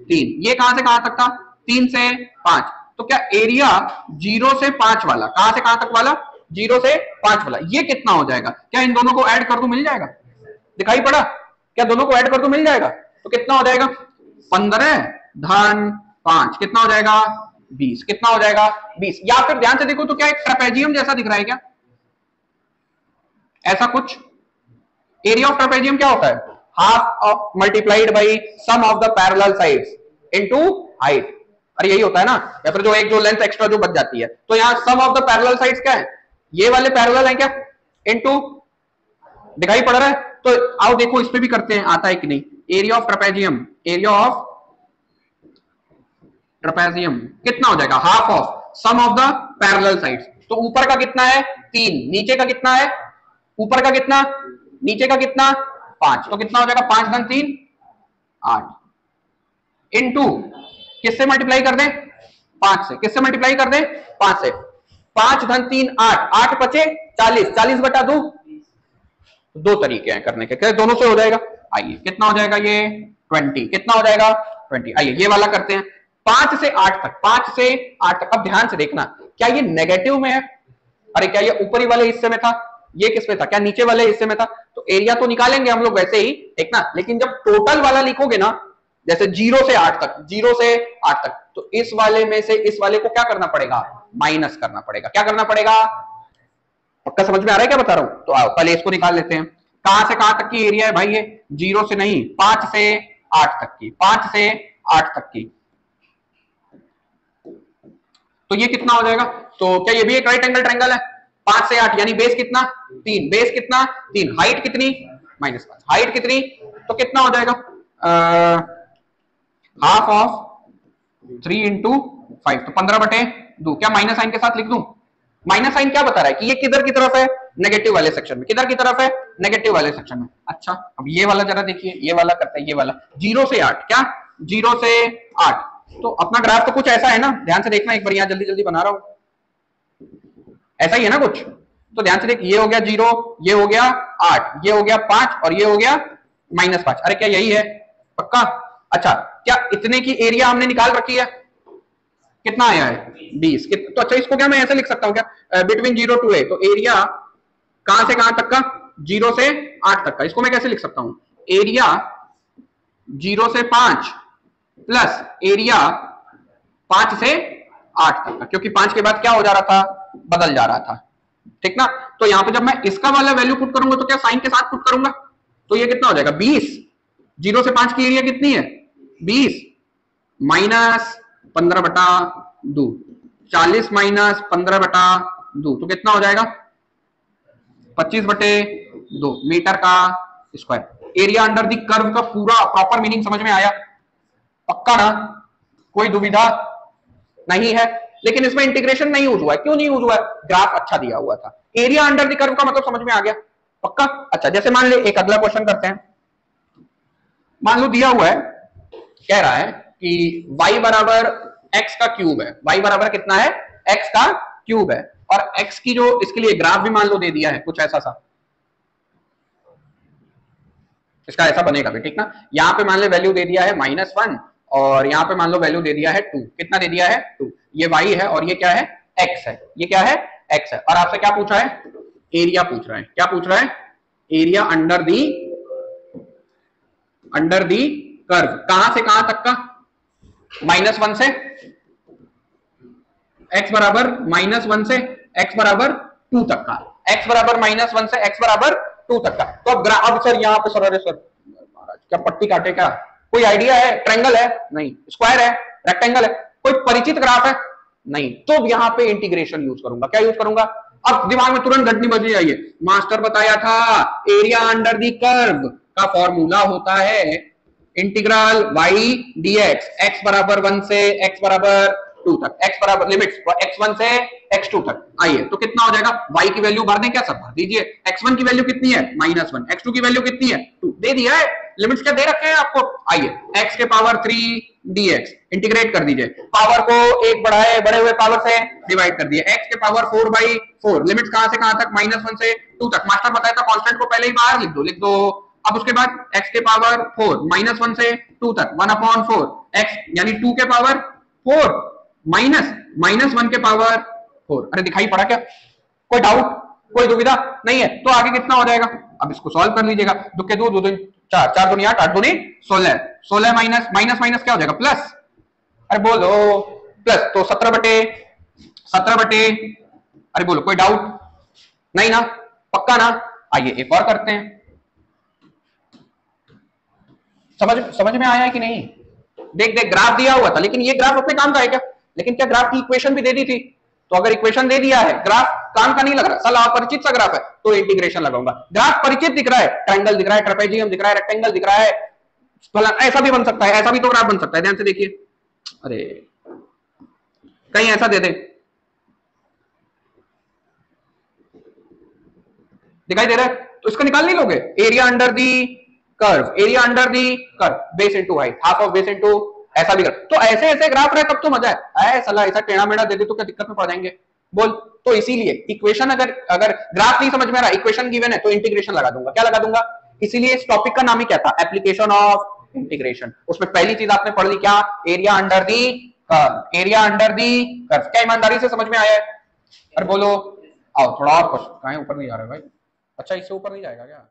3, ये कहां से कहां तक था 3 से 5, तो क्या एरिया 0 से 5 वाला, कहां से कहां तक वाला 0 से 5 वाला, ये कितना हो जाएगा, क्या इन दोनों को ऐड कर दूं मिल जाएगा, दिखाई पड़ा, क्या दोनों को ऐड कर दूं मिल जाएगा, तो कितना हो जाएगा 15 धन 5, कितना हो जाएगा 20, कितना हो जाएगा 20। या फिर ध्यान से देखो तो क्या एक ट्रेपेजियम जैसा दिख रहा है क्या, ऐसा कुछ, एरिया ऑफ ट्रेपेजियम क्या होता है, half of multiplied by sum of the parallel sides into height, अरे यही होता है ना, या फिर जो एक जो लेंथ एक्स्ट्रा जो बच जाती है, तो यहां सम ऑफ द पैरेलल साइड्स क्या है, ये वाले पैरेलल है क्या, इनटू, दिखाई पड़ रहा है, तो आओ देखो इस पे भी करते हैं, आता है कि नहीं, area of trapezium, area of trapezium कितना हो जाएगा half of sum of the parallel sides, तो ऊपर का कितना है 3, नीचे का कितना है, ऊपर का कितना, नीचे का कितना 5, तो कितना हो जाएगा 5 धन 3 8, इनटू किससे मल्टीप्लाई कर दें 5 से, किससे मल्टीप्लाई कर दें 5 से, 5 धन 3 8, 8 बचे 40, 40 बटा 2, दो तरीके हैं करने के, दोनों से हो जाएगा। आइए कितना हो जाएगा ये 20, कितना हो जाएगा 20। आइए ये वाला करते हैं 5 से 8 तक, 5 से 8 तक। अब ध्यान से देखना, क्या ये नेगेटिव में है, अरे क्या ये ऊपरी वाले हिस्से में था, ये किस में था, क्या नीचे वाले हिस्से में था, तो एरिया तो निकालेंगे हम लोग वैसे ही, ठीक ना, लेकिन जब टोटल वाला लिखोगे ना, जैसे 0 से 8 तक, 0 से 8 तक, तो इस वाले में से इस वाले को क्या करना पड़ेगा, माइनस करना पड़ेगा, क्या करना पड़ेगा, पक्का समझ में आ रहा है क्या बता रहा हूं, तो आओ पहले इसको निकाल लेते हैं, कहां से कहां तक की एरिया है भाई, ये 0 से नहीं 5 से 8 तक की, 5 से 8 तक की, तो ये कितना हो जाएगा, तो क्या ये भी एक राइट एंगल ट्रायंगल है, 5 से 8 यानी बेस कितना 3, बेस कितना 3, हाइट कितनी -5, हाइट कितनी, तो कितना हो जाएगा हाफ ऑफ 3 इंटू 5, तो 15/2, क्या माइनस साइन के साथ लिख दूं, माइनस साइन क्या बता रहा है कि ये किधर की तरफ है, नेगेटिव वाले सेक्शन में, किधर की तरफ है, नेगेटिव वाले सेक्शन में। अच्छा अब ये वाला जरा देखिए, ये वाला करते हैं, ये वाला 0 से 8, क्या 0 से 8, तो अपना ग्राफ तो कुछ ऐसा है ना, ध्यान से देखना एक बार, यहां जल्दी जल्दी बना रहा हूं, ऐसा ही है ना कुछ, तो ध्यान से देख, ये हो गया 0, ये हो गया 8, ये हो गया 5 और ये हो गया -5, अरे क्या यही है पक्का। अच्छा क्या इतने की एरिया हमने निकाल रखी है, कितना आया है 20, तो अच्छा इसको क्या मैं ऐसे लिख सकता हूं क्या, बिटवीन 0 to a, तो एरिया कहां से कहां तक का 0 से 8 तक का, इसको मैं कैसे लिख सकता हूं, एरिया 0 से 5 प्लस एरिया 5 से 8 तक का, क्योंकि 5 के बाद क्या हो जा रहा था, बदल जा रहा था, ठीक ना। तो यहां पे जब मैं इसका वाला वैल्यू पुट करूंगा तो क्या साइन के साथ पुट करूंगा, तो ये कितना हो जाएगा 20, 0 से 5 की एरिया कितनी है 20 माइनस 15/2, 40 माइनस 15/2, तो कितना हो जाएगा 25/2 मीटर का square. Area under the curve का पूरा प्रॉपर मीनिंग समझ में आया, पक्का ना, कोई दुविधा नहीं है, लेकिन इसमें इंटीग्रेशन नहीं यूज हुआ है, क्यों नहीं यूज हुआ है, ग्राफ अच्छा दिया हुआ था, एरिया अंडर द कर्व का मतलब समझ में आ गया पक्का। अच्छा जैसे मान ले एक अगला क्वेश्चन करते हैं, मान लो दिया हुआ है, कह रहा है कि y बराबर x का क्यूब है, y बराबर कितना है x का क्यूब है, और x की जो इसके लिए ग्राफ भी मान लो दे दिया है कुछ ऐसा सा, इसका ऐसा बनेगा भी, ठीक ना। यहां पे मान लो वैल्यू दे दिया है -1 और यहां पे मान लो वैल्यू दे दिया है 2, कितना दे दिया है 2, ये y है और ये क्या है x है, ये क्या है x है, और आपसे क्या पूछा है, एरिया पूछ रहा है, क्या पूछ रहा है, एरिया अंडर दी कर्व, कहां से कहां तक का, -1 से x बराबर -1 से x बराबर 2 तक का, x बराबर -1 से x बराबर 2 तक का। तो अब सर यहाँ पे सर, अरे सर महाराज क्या पट्टी काटे क्या, कोई आइडिया है, ट्रायंगल है नहीं, स्क्वायर है, रेक्टेंगल है, कोई परिचित ग्राफ है नहीं, तो यहाँ पे इंटीग्रेशन यूज करूंगा, क्या यूज करूंगा, अब दिमाग में तुरंत घंटी बज जाइए, मास्टर बताया था एरिया अंडर दी कर्व का फॉर्मूला होता है इंटीग्रल y dx x बराबर 1 से x बराबर 2 तक, x बराबर लिमिट्स x1 से x2 तक। आइए तो कितना हो जाएगा, y की वैल्यू भर दें क्या, सब भर दीजिए। x1 की वैल्यू कितनी है -1, x2 की वैल्यू कितनी है 2, दे दिया है, लिमिट्स क्या दे रखे हैं आपको। आइए x के पावर 3 dx इंटीग्रेट कर दीजिए, पावर को एक बढ़ाए बढ़े हुए पावर से डिवाइड कर दिए, x के पावर 4/4, लिमिट्स कहां से कहां तक -1 से 2 तक। मास्टर बताया था कांस्टेंट को पहले ही बाहर लिख दो। अब उसके बाद x के पावर 4 -1 से 2 तक 1/4 x यानी 2 के पावर 4 -1 के पावर 4। अरे दिखाई पड़ा क्या, कोई डाउट कोई दुविधा नहीं है तो आगे कितना हो जाएगा। अब इसको सॉल्व कर लीजिएगा, दो के दो, 2 दूनी 4, 4 दूनी 8, 8 दूनी 16, 16 माइनस माइनस माइनस क्या हो जाएगा प्लस, अरे बोलो प्लस, तो 17/17, अरे बोलो कोई डाउट नहीं ना, पक्का ना। आइए एक और करते हैं, समझ में आया है कि नहीं। देख ग्राफ दिया हुआ था, लेकिन ये ग्राफ अपने काम का है क्या, लेकिन क्या ग्राफ की इक्वेशन भी दे दी थी, तो अगर इक्वेशन दे दिया है, ग्राफ काम का नहीं लग रहा, साला अपरिचित सा ग्राफ है तो इंटीग्रेशन लगाऊंगा। ग्राफ परिचित दिख रहा है, ट्रायंगल दिख रहा है, ट्रेपेजियम दिख रहा है, रेक्टेंगल दिख रहा है, ऐसा भी बन सकता है, ऐसा भी तो ग्राफ बन सकता है, ध्यान से देखिए। अरे कहीं ऐसा दे दे, दिखाई दे रहा है, तो इसका निकाल नहीं लोगे, area under the curve, area under the curve, base into height, half of base into, ऐसा भी कर। तो ऐसे ऐसे ग्राफ रहे तब तो मजा है, साला ऐसा टेढ़ा मेढ़ा दे दे तो क्या दिक्कत में पड़ जाएंगे, बोल। तो इसीलिए इक्वेशन अगर ग्राफ नहीं समझ में आ रहा, इक्वेशन गिवन है तो इंटीग्रेशन लगा दूंगा, क्या लगा दूंगा। इसीलिए इस टॉपिक का नाम ही क्या था, एप्लीकेशन ऑफ इंटीग्रेशन। उसमें पहली चीज आपने पढ़ ली क्या, area under the curve, area under the curve. क्या ईमानदारी से समझ में आया है, अरे बोलो। आओ थोड़ा और क्वेश्चन, कहां ऊपर नहीं जा रहे भाई, अच्छा इससे ऊपर नहीं जाएगा क्या।